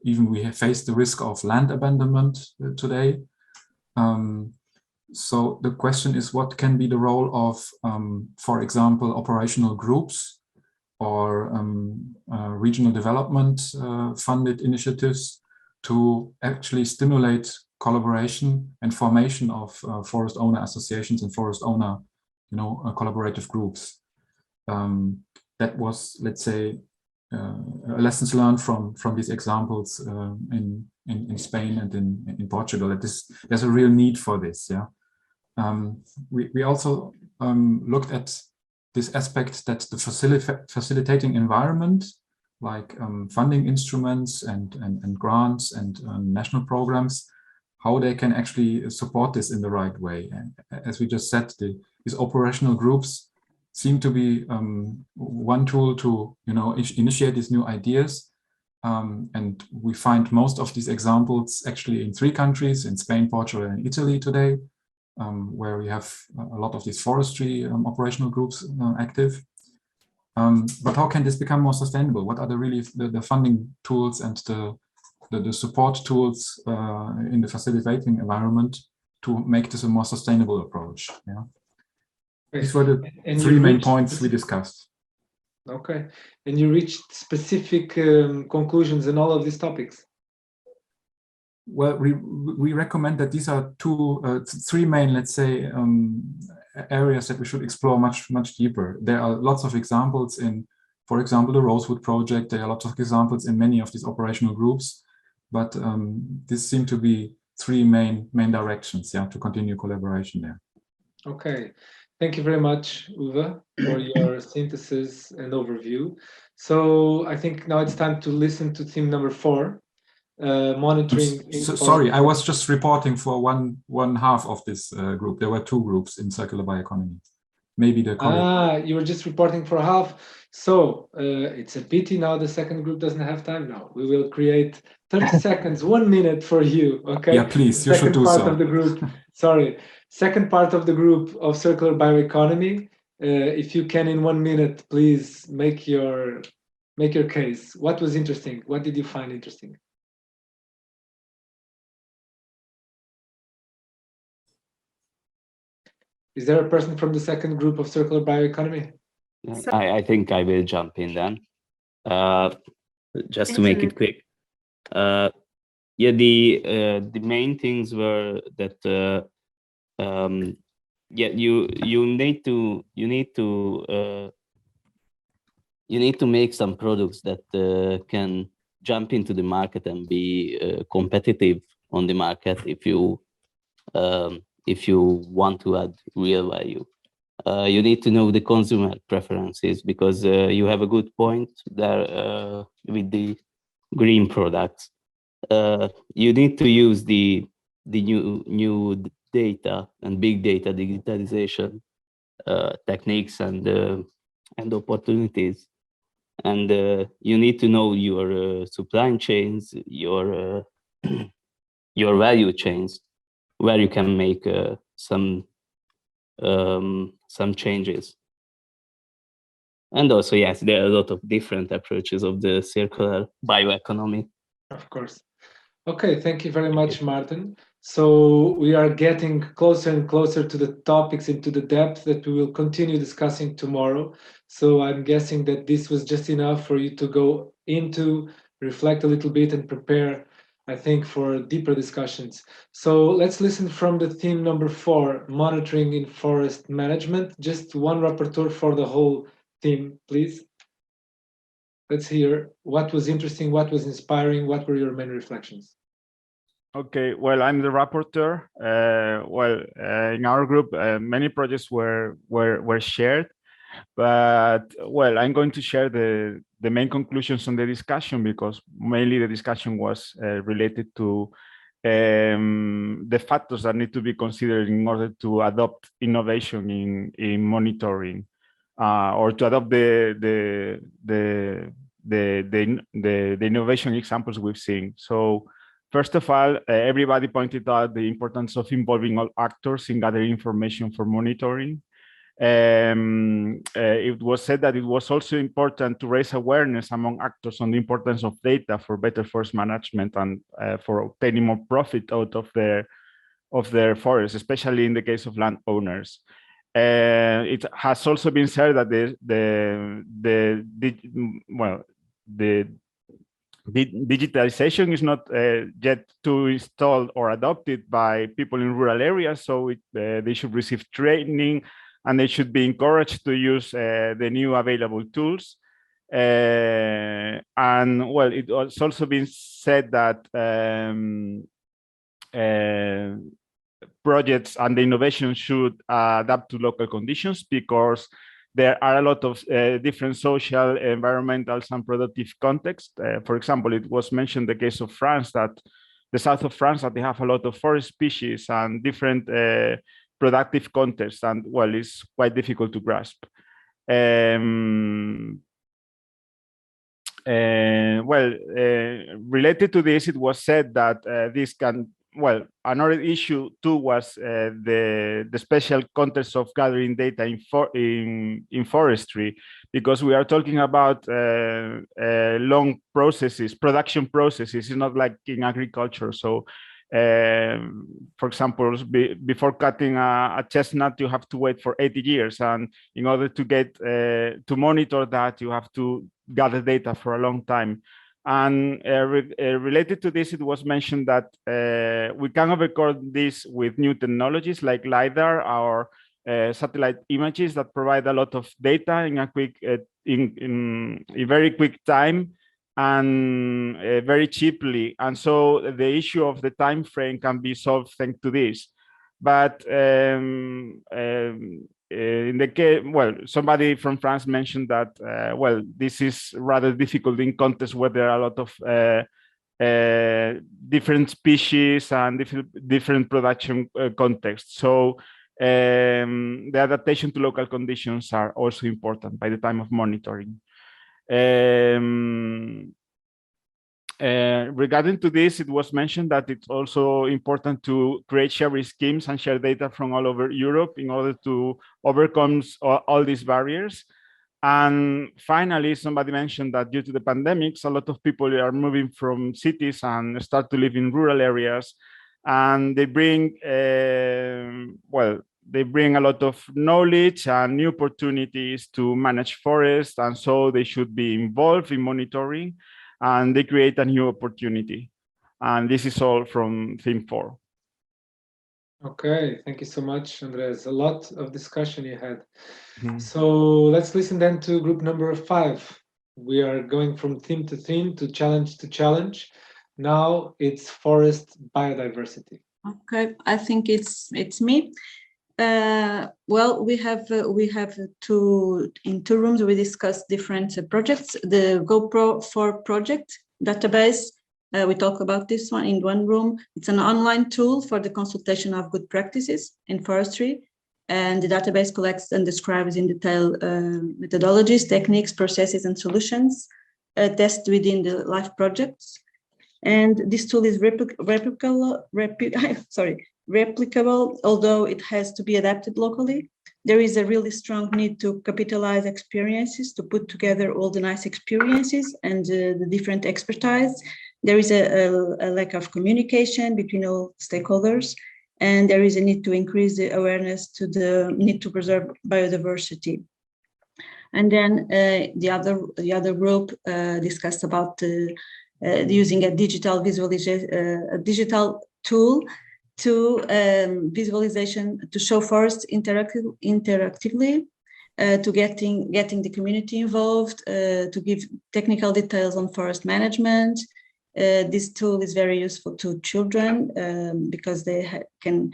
even we have faced the risk of land abandonment today. So the question is, what can be the role of, for example, operational groups or regional development funded initiatives to actually stimulate collaboration and formation of forest owner associations and forest owner, collaborative groups. That was, let's say, lessons learned from these examples in Spain and in Portugal. That there's a real need for this. Yeah. We also looked at this aspect that the facilitating environment, like funding instruments and grants and national programs, how they can actually support this in the right way. And as we just said, these operational groups seem to be one tool to initiate these new ideas. And we find most of these examples actually in 3 countries, in Spain, Portugal, and Italy today, where we have a lot of these forestry operational groups active. But how can this become more sustainable? What are the funding tools and the support tools in the facilitating environment to make this a more sustainable approach? Yeah. These were the 3 main points we discussed. Okay, and you reached specific conclusions in all of these topics? Well, we recommend that these are 3 main, let's say, areas that we should explore much deeper. There are lots of examples in, for example, the Rosewood project. There are lots of examples in many of these operational groups, but this seem to be three main directions, yeah, to continue collaboration there. Okay, thank you very much, Uwe, for your synthesis and overview. So I think now it's time to listen to theme number 4, monitoring. Sorry, I was just reporting for one half of this group. There were 2 groups in circular bioeconomy. Maybe the colleague. You were just reporting for half. So it's a pity now the second group doesn't have time now. We will create 30 seconds, 1 minute for you. Okay. Yeah, please. You should do part so. Of the group. Sorry. Second part of the group of circular bioeconomy. If you can, in 1 minute, please make your case. What was interesting? What did you find interesting? Is there a person from the second group of circular bioeconomy? I think I will jump in then. Just to make it quick. Yeah, the main things were that yeah, you need to make some products that can jump into the market and be competitive on the market if you want to add real value. You need to know the consumer preferences, because you have a good point there with the green products. You need to use the new data and big data digitalization techniques and opportunities. And you need to know your supply chains, your value chains, where you can make some changes. And also, yes, there are a lot of different approaches of the circular bioeconomy. Of course. Okay, thank you very much, Martin. So we are getting closer and closer to the topics and to the depth that we will continue discussing tomorrow. So I'm guessing that this was just enough for you to go into, reflect a little bit and prepare, I think, for deeper discussions. So let's listen from the theme number 4, monitoring in forest management. Just one rapporteur for the whole theme, please. Let's hear what was interesting, what was inspiring, what were your main reflections? Okay, well, I'm the rapporteur. In our group, many projects were shared, but well, I'm going to share the main conclusions on the discussion, because mainly the discussion was related to the factors that need to be considered in order to adopt innovation in monitoring, or to adopt the innovation examples we've seen. So first of all, everybody pointed out the importance of involving all actors in gathering information for monitoring. It was said that it was also important to raise awareness among actors on the importance of data for better forest management and for obtaining more profit out of their forests, especially in the case of landowners. It has also been said that the digitalization is not yet too installed or adopted by people in rural areas, so they should receive training and they should be encouraged to use the new available tools. And well, it has also been said that projects and the innovation should adapt to local conditions, because there are a lot of different social, environmental, and productive contexts. For example, it was mentioned the case of France, that the south of France, that they have a lot of forest species and different productive contexts, and well, it's quite difficult to grasp. Related to this, it was said that this can, well, another issue too was the special context of gathering data in forestry, because we are talking about long processes, production processes. It's not like in agriculture. So, for example, before cutting a chestnut, you have to wait for 80 years, and in order to get to monitor that, you have to gather data for a long time. And related to this, it was mentioned that we can record this with new technologies like LiDAR or satellite images that provide a lot of data in a quick, in a very quick time and very cheaply. And so the issue of the time frame can be solved thanks to this. But in the case, well, somebody from France mentioned that, well, this is rather difficult in contexts where there are a lot of different species and different production contexts. So the adaptation to local conditions are also important by the time of monitoring. Regarding to this, it was mentioned that it's also important to create sharing schemes and share data from all over Europe in order to overcome all these barriers. And finally, somebody mentioned that due to the pandemics, a lot of people are moving from cities and start to live in rural areas, and they bring, well, they bring a lot of knowledge and new opportunities to manage forests, and so they should be involved in monitoring, and they create a new opportunity. And this is all from theme 4. Okay, thank you so much, Andres. A lot of discussion you had. So let's listen then to group number 5. We are going from theme to theme, to challenge. Now it's forest biodiversity. Okay, I think it's me. Well, we have in 2 rooms we discussed different projects. The GoPro4 project database, we talk about this one in 1 room. It's an online tool for the consultation of good practices in forestry, and the database collects and describes in detail methodologies, techniques, processes, and solutions tested within the live projects. And this tool is replicable, although it has to be adapted locally. There is a really strong need to capitalize experiences, to put together all the nice experiences and the different expertise. There is a lack of communication between all stakeholders, and there is a need to increase the awareness to the need to preserve biodiversity. And then the other group discussed about using a digital visualization, a digital tool to visualization, to show forests interactively, to getting the community involved, to give technical details on forest management. This tool is very useful to children because they can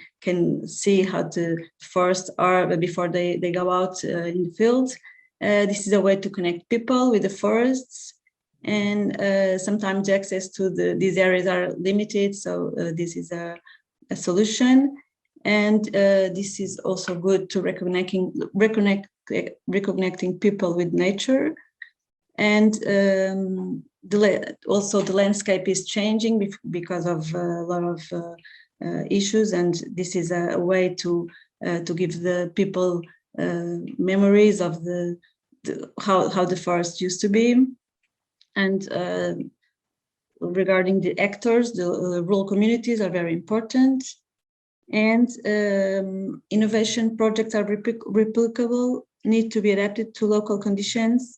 see how the forests are before they go out in the field. This is a way to connect people with the forests, and sometimes access to these areas are limited, so this is a solution. And this is also good to reconnecting people with nature. And also the landscape is changing because of a lot of issues, and this is a way to give the people memories of how the forest used to be. And regarding the actors, the rural communities are very important. And innovation projects are replicable, need to be adapted to local conditions,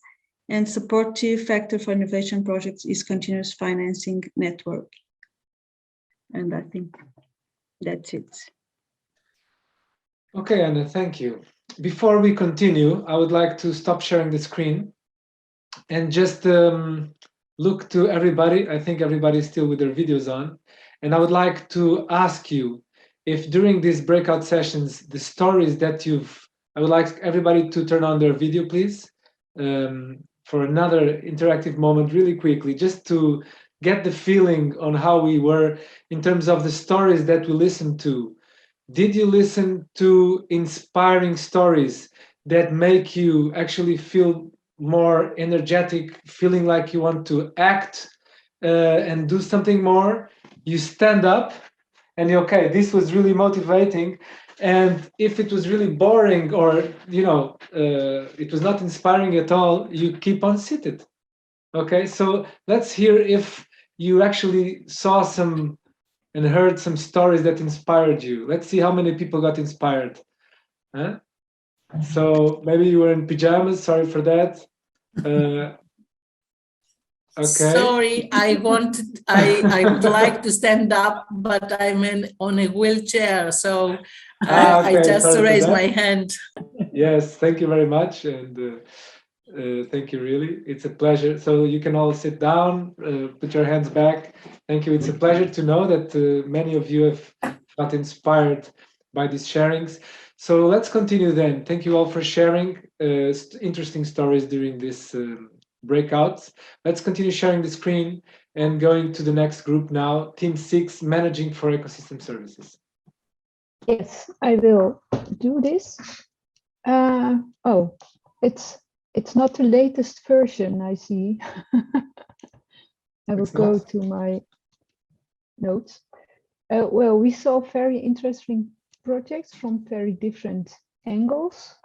and supportive factor for innovation projects is continuous financing network. And I think that's it. Okay, Anna, thank you. Before we continue, I would like to stop sharing the screen and just look to everybody. I think everybody is still with their videos on. And I would like to ask you if during these breakout sessions, the stories that I would like everybody to turn on their video, please, for another interactive moment really quickly, just to get the feeling on how we were in terms of the stories that we listened to. Did you listen to inspiring stories that make you actually feel more energetic, feeling like you want to act and do something more? You stand up and okay, this was really motivating. And if it was really boring or it was not inspiring at all, you keep on seated. Okay, so let's hear if you actually saw some and heard some stories that inspired you. Let's see how many people got inspired. Huh? So maybe you were in pajamas, sorry for that. Okay. Sorry, I would like to stand up, but I'm on a wheelchair, so I just raised my hand. Yes, thank you very much, and thank you, really. It's a pleasure. So you can all sit down, put your hands back. Thank you. It's a pleasure to know that many of you have got inspired by these sharings. So let's continue then. Thank you all for sharing interesting stories during this breakouts. Let's continue sharing the screen and going to the next group now, Team 6, Managing for Ecosystem Services. Yes, I will do this. Oh, it's not the latest version, I see. I will go to my notes. Well, we saw very interesting projects from very different angles.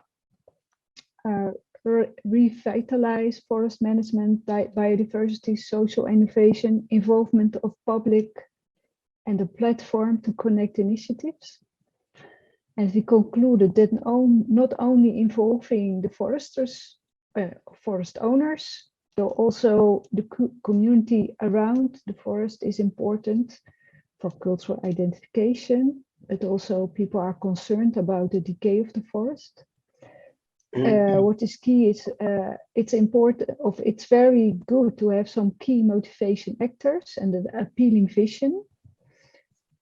Revitalize forest management, biodiversity, social innovation, involvement of public, and a platform to connect initiatives. And we concluded that not only involving the forest owners, but also the community around the forest is important for cultural identification, but also people are concerned about the decay of the forest. What is key is it's very good to have some key motivation actors and an appealing vision.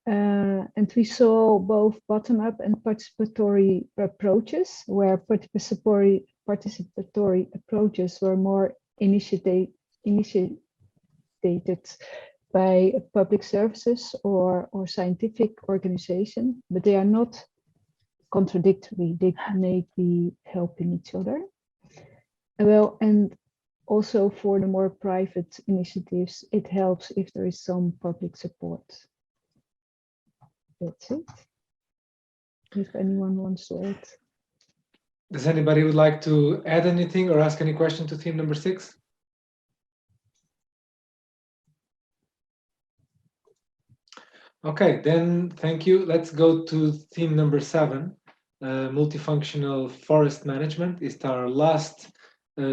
And we saw both bottom-up and participatory approaches, where participatory approaches were more initiated by public services or scientific organization, but they are not contradictory. They may be helping each other. Well, and also for the more private initiatives, it helps if there is some public support. That's it. If anyone wants to add. Does anybody would like to add anything or ask any question to theme number 6? Okay, then thank you. Let's go to theme number 7. Multifunctional forest management is our last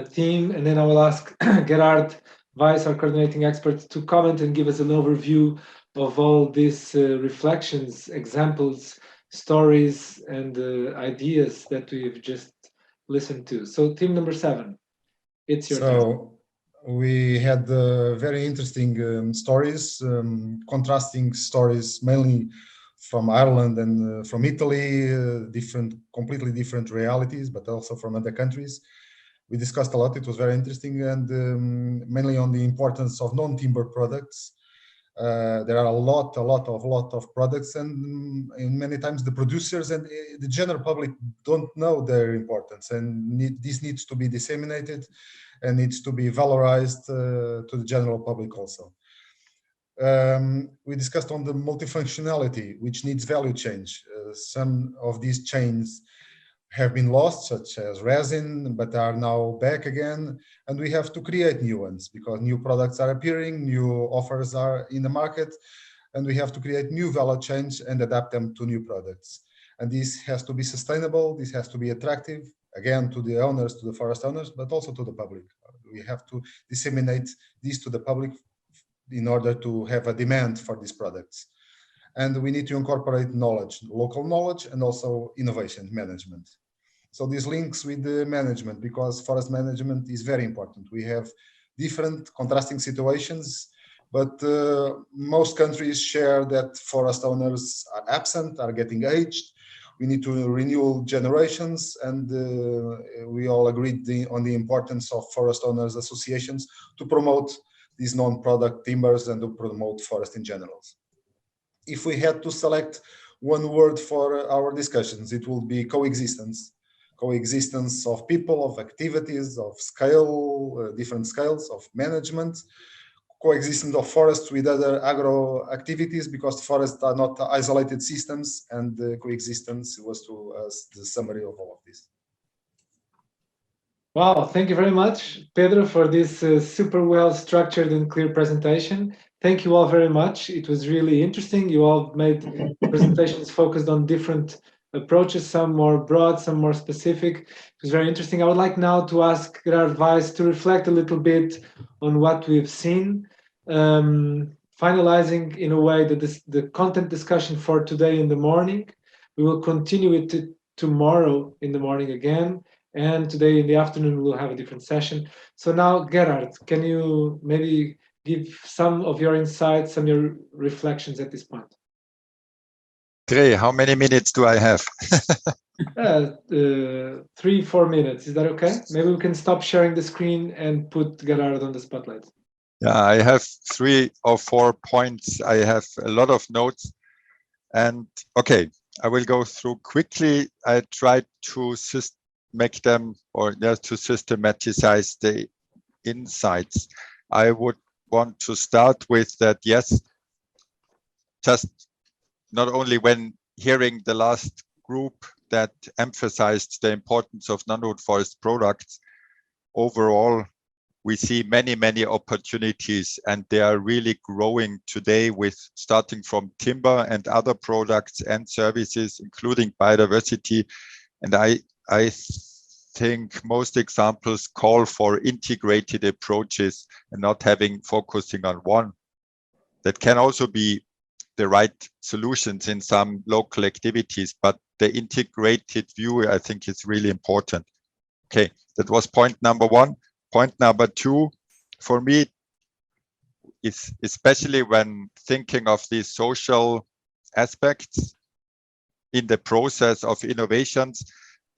theme, and then I will ask Gerhard Weiss, our coordinating expert, to comment and give us an overview of all these reflections, examples, stories, and ideas that we've just listened to. So theme number 7, it's your turn. We had very interesting stories, contrasting stories, mainly from Ireland and from Italy, completely different realities, but also from other countries. We discussed a lot. It was very interesting, and mainly on the importance of non-timber products. There are a lot of products, and many times the producers and the general public don't know their importance, and this needs to be disseminated and needs to be valorized to the general public also. We discussed on the multifunctionality, which needs value change. Some of these chains have been lost, such as resin, but are now back again. And we have to create new ones because new products are appearing, new offers are in the market, and we have to create new value change and adapt them to new products. And this has to be sustainable, this has to be attractive, again, to the owners, to the forest owners, but also to the public. We have to disseminate this to the public in order to have a demand for these products. And we need to incorporate knowledge, local knowledge, and also innovation management. So this links with the management, because forest management is very important. We have different contrasting situations, but most countries share that forest owners are absent, are getting aged. We need to renew generations, and we all agreed on the importance of forest owners associations to promote these non-product timbers and to promote forest in general. If we had to select one word for our discussions, it will be coexistence. Coexistence of people, of activities, of scale, different scales of management, coexistence of forests with other agro activities, because forests are not isolated systems, and the coexistence was to us the summary of all of this. Wow, thank you very much, Pedro, for this super well structured and clear presentation. Thank you all very much. It was really interesting. You all made presentations focused on different approaches, some more broad, some more specific. It was very interesting. I would like now to ask Gerhard Weiss to reflect a little bit on what we've seen, finalizing in a way that the content discussion for today in the morning. We will continue it tomorrow in the morning again, and today in the afternoon we'll have a different session. So now, Gerhard, can you maybe give some of your insights, some of your reflections at this point? Trey, how many minutes do I have? 3-4 minutes. Is that okay? Maybe we can stop sharing the screen and put Gerhard on the spotlight. Yeah, I have 3 or 4 points. I have a lot of notes. And okay, I will go through quickly. I tried to make them, or just to systematize the insights. I would want to start with that, yes, just not only when hearing the last group that emphasized the importance of non-wood forest products, overall, we see many, many opportunities, and they are really growing today, with starting from timber and other products and services, including biodiversity. And I think most examples call for integrated approaches and not focusing on one. That can also be the right solutions in some local activities, but the integrated view, I think, is really important. Okay, that was point number 1. Point number 2, for me, is especially when thinking of these social aspects in the process of innovations,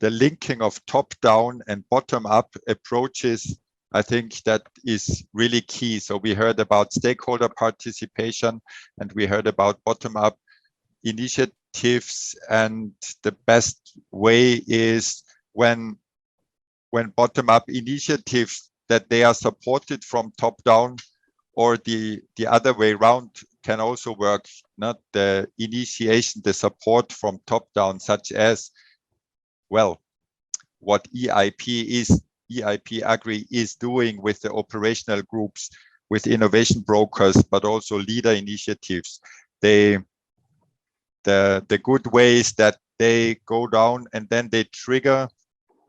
the linking of top-down and bottom-up approaches, I think that is really key. So we heard about stakeholder participation, and we heard about bottom-up initiatives, and the best way is when bottom-up initiatives, that they are supported from top-down, or the other way around can also work, not the initiation, the support from top-down, such as, well, what EIP-AGRI is doing with the operational groups, with innovation brokers, but also leader initiatives. The good ways that they go down and then they trigger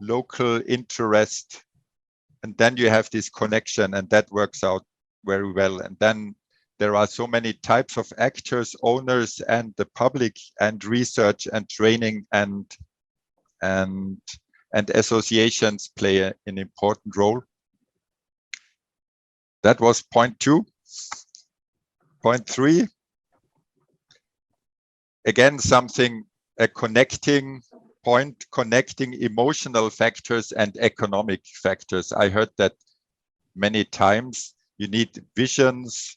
local interest, and then you have this connection, and that works out very well. And then there are so many types of actors, owners, and the public, and research and training and associations play an important role. That was point 2. Point 3, again, a connecting point, connecting emotional factors and economic factors. I heard that many times. You need visions,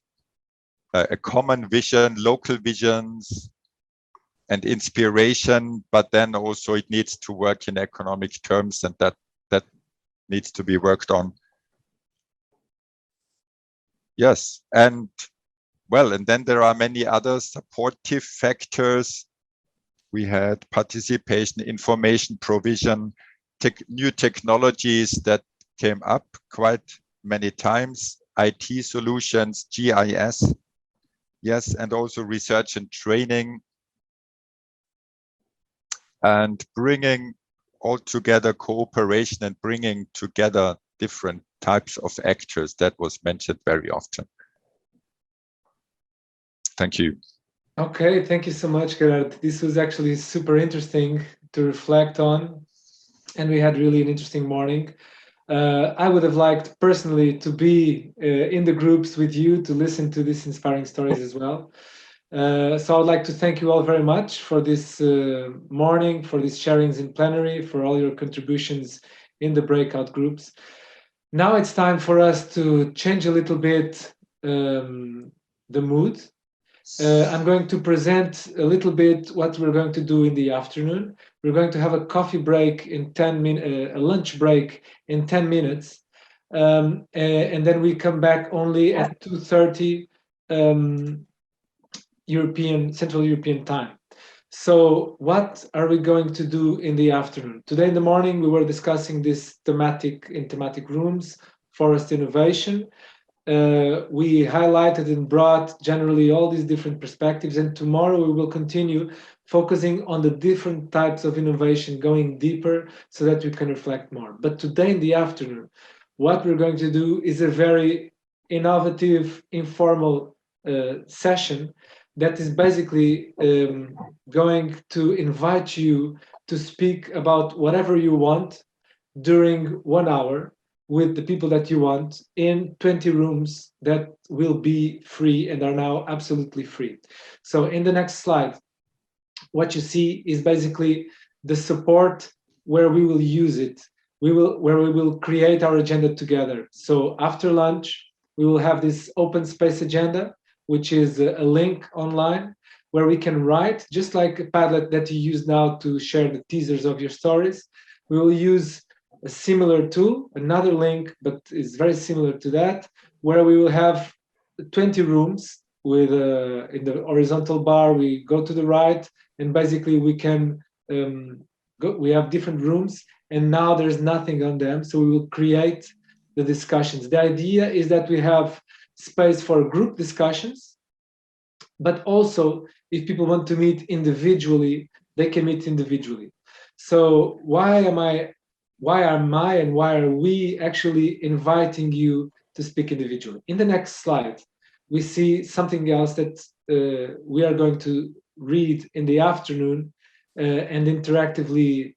a common vision, local visions, and inspiration, but then also it needs to work in economic terms, and that needs to be worked on. Yes, and well, and then there are many other supportive factors. We had participation, information provision, new technologies that came up quite many times, IT solutions, GIS, yes, and also research and training, and bringing all together cooperation and bringing together different types of actors. That was mentioned very often. Thank you. Okay, thank you so much, Gerhard. This was actually super interesting to reflect on, and we had really an interesting morning. I would have liked personally to be in the groups with you to listen to these inspiring stories as well. So I would like to thank you all very much for this morning, for these sharings in plenary, for all your contributions in the breakout groups. Now it's time for us to change a little bit the mood. I'm going to present a little bit what we're going to do in the afternoon. We're going to have a coffee break in 10 minutes, a lunch break in 10 minutes. And then we come back only at 2:30 Central European time. So what are we going to do in the afternoon? Today in the morning, we were discussing this in thematic rooms, forest innovation. We highlighted and brought generally all these different perspectives, and tomorrow we will continue focusing on the different types of innovation, going deeper so that we can reflect more. But today in the afternoon, what we're going to do is a very innovative, informal session that is basically going to invite you to speak about whatever you want during 1 hour with the people that you want in 20 rooms that will be free and are now absolutely free. So in the next slide, what you see is basically the support where we will use it. Where we will create our agenda together. So after lunch, we will have this open space agenda, which is a link online where we can write, just like a Padlet that you use now to share the teasers of your stories. We will use a similar tool, another link, but it's very similar to that, where we will have 20 rooms with in the horizontal bar, we go to the right, and basically we can we have different rooms, and now there's nothing on them, so we will create the discussions. The idea is that we have space for group discussions, but also if people want to meet individually, they can meet individually. So why are we actually inviting you to speak individually? In the next slide, we see something else that we are going to read in the afternoon and interactively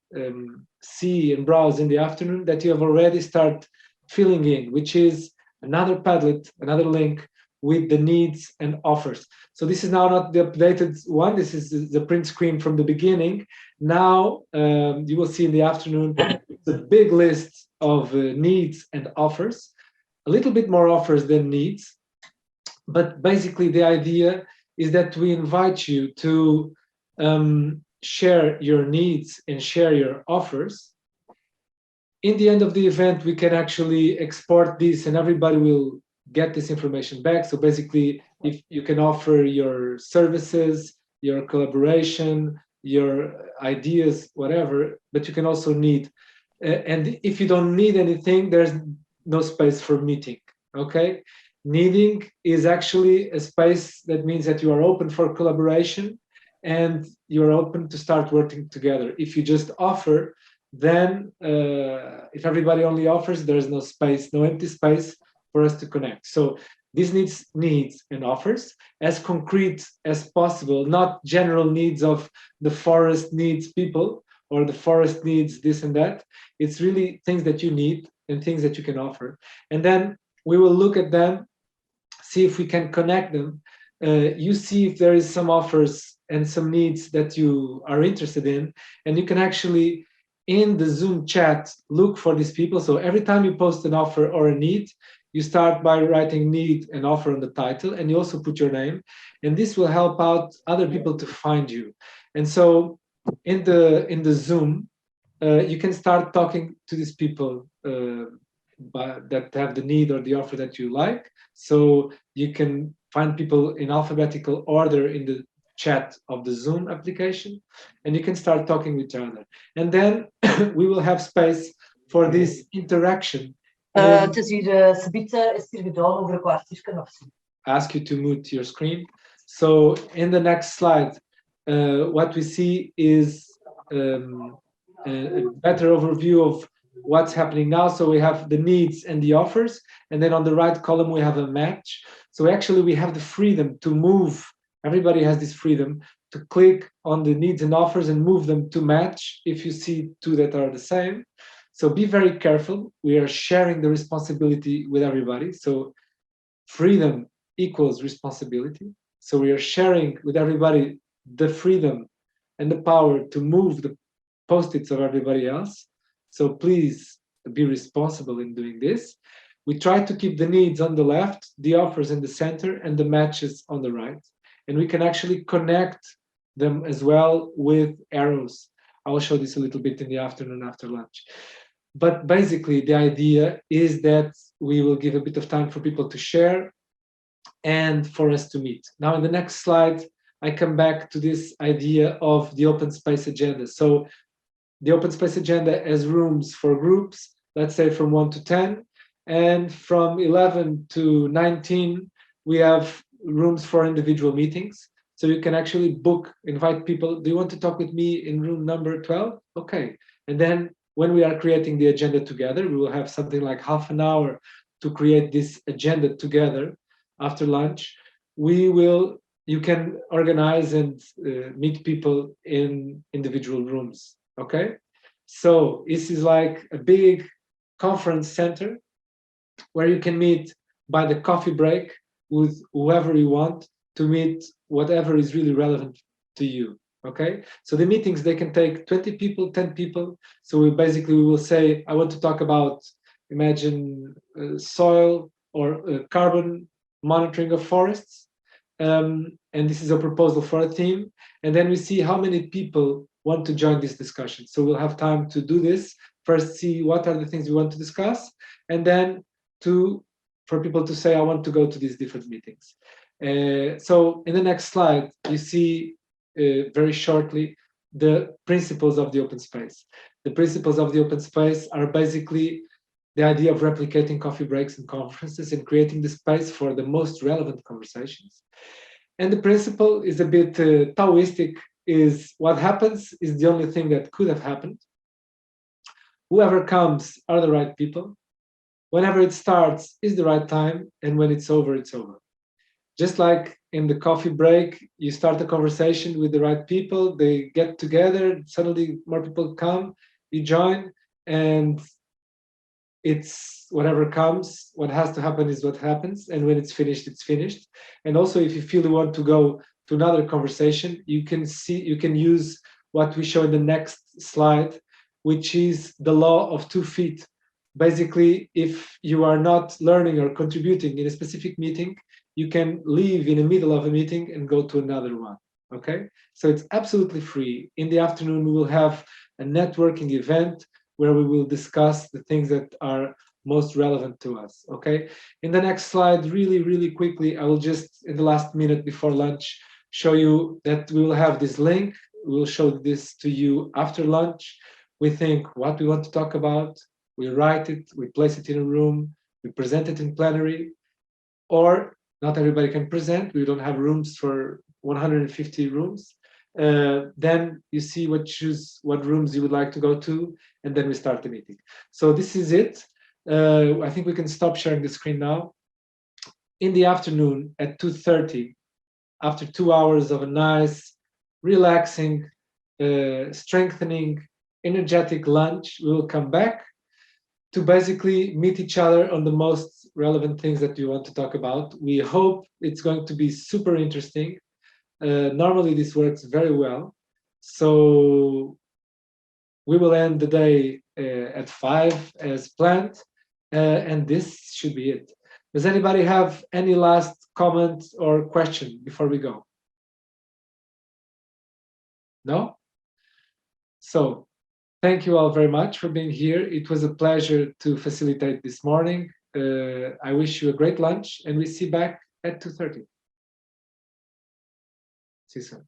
see and browse in the afternoon that you have already started filling in, which is another Padlet, another link with the needs and offers. So this is now not the updated one. This is the print screen from the beginning. Now you will see in the afternoon the big list of needs and offers, a little bit more offers than needs. But basically the idea is that we invite you to share your needs and share your offers. In the end of the event, we can actually export this and everybody will get this information back. So basically, if you can offer your services, your collaboration, your ideas, whatever, but you can also need. And if you don't need anything, there's no space for meeting, okay? Needing is actually a space that means that you are open for collaboration and you're open to start working together. If you just offer, then if everybody only offers, there's no space, no empty space for us to connect. So this needs and offers as concrete as possible, not general needs of the forest needs people or the forest needs this and that. It's really things that you need and things that you can offer. And then we will look at them, see if we can connect them. You see if there is some offers and some needs that you are interested in, and you can actually, in the Zoom chat, look for these people. So every time you post an offer or a need, you start by writing need and offer on the title, and you also put your name, and this will help out other people to find you. And so in the Zoom, you can start talking to these people that have the need or the offer that you like. So you can find people in alphabetical order in the chat of the Zoom application, and you can start talking with each other. And then we will have space for this interaction. Het is hier subiet is hier gedaan over een kwartiertje of zo. Ask you to mute your screen. So in the next slide, what we see is a better overview of what's happening now. So we have the needs and the offers, and then on the right column we have a match. So actually we have the freedom to move. Everybody has this freedom to click on the needs and offers and move them to match if you see two that are the same. So be very careful. We are sharing the responsibility with everybody. So freedom equals responsibility. So we are sharing with everybody the freedom and the power to move the post-its of everybody else. So please be responsible in doing this. We try to keep the needs on the left, the offers in the center, and the matches on the right. And we can actually connect them as well with arrows. I will show this a little bit in the afternoon after lunch. But basically, the idea is that we will give a bit of time for people to share and for us to meet. Now, in the next slide, I come back to this idea of the open space agenda. So the open space agenda has rooms for groups, let's say from 1 to 10, and from 11 to 19, we have rooms for individual meetings. So you can actually invite people. Do you want to talk with me in room number 12? Okay. And then when we are creating the agenda together, we will have something like half an hour to create this agenda together after lunch. You can organize and meet people in individual rooms, okay? So this is like a big conference center where you can meet by the coffee break with whoever you want to meet whatever is really relevant to you, okay? So the meetings, they can take 20 people, 10 people. So we will say, I want to talk about, imagine soil or carbon monitoring of forests. And this is a proposal for a theme. And then we see how many people want to join this discussion. So we'll have time to do this. First, see what are the things we want to discuss, and then for people to say, I want to go to these different meetings. So in the next slide, you see very shortly the principles of the open space. The principles of the open space are basically the idea of replicating coffee breaks and conferences and creating the space for the most relevant conversations. And the principle is a bit Taoistic, is what happens is the only thing that could have happened. Whoever comes are the right people. Whenever it starts is the right time, and when it's over, it's over. Just like in the coffee break, you start a conversation with the right people, they get together, suddenly more people come, you join, and it's whatever comes, what has to happen is what happens, and when it's finished, it's finished. And also, if you feel you want to go to another conversation, you can use what we show in the next slide, which is the law of 2 feet. Basically, if you are not learning or contributing in a specific meeting, you can leave in the middle of a meeting and go to another one, okay? So it's absolutely free. In the afternoon, we will have a networking event where we will discuss the things that are most relevant to us, okay? In the next slide, really, really quickly, I will just, in the last minute before lunch, show you that we will have this link. We'll show this to you after lunch. We think what we want to talk about, we write it, we place it in a room, we present it in plenary, or not everybody can present. We don't have rooms for 150 rooms. Then you see choose what rooms you would like to go to, and then we start the meeting. So this is it. I think we can stop sharing the screen now. In the afternoon at 2:30, after 2 hours of a nice, relaxing, strengthening, energetic lunch, we will come back to basically meet each other on the most relevant things that we want to talk about. We hope it's going to be super interesting. Normally this works very well. So we will end the day at 5 as planned, and this should be it. Does anybody have any last comment or question before we go? No? So thank you all very much for being here. It was a pleasure to facilitate this morning. I wish you a great lunch, and we see you back at 2:30. See you soon.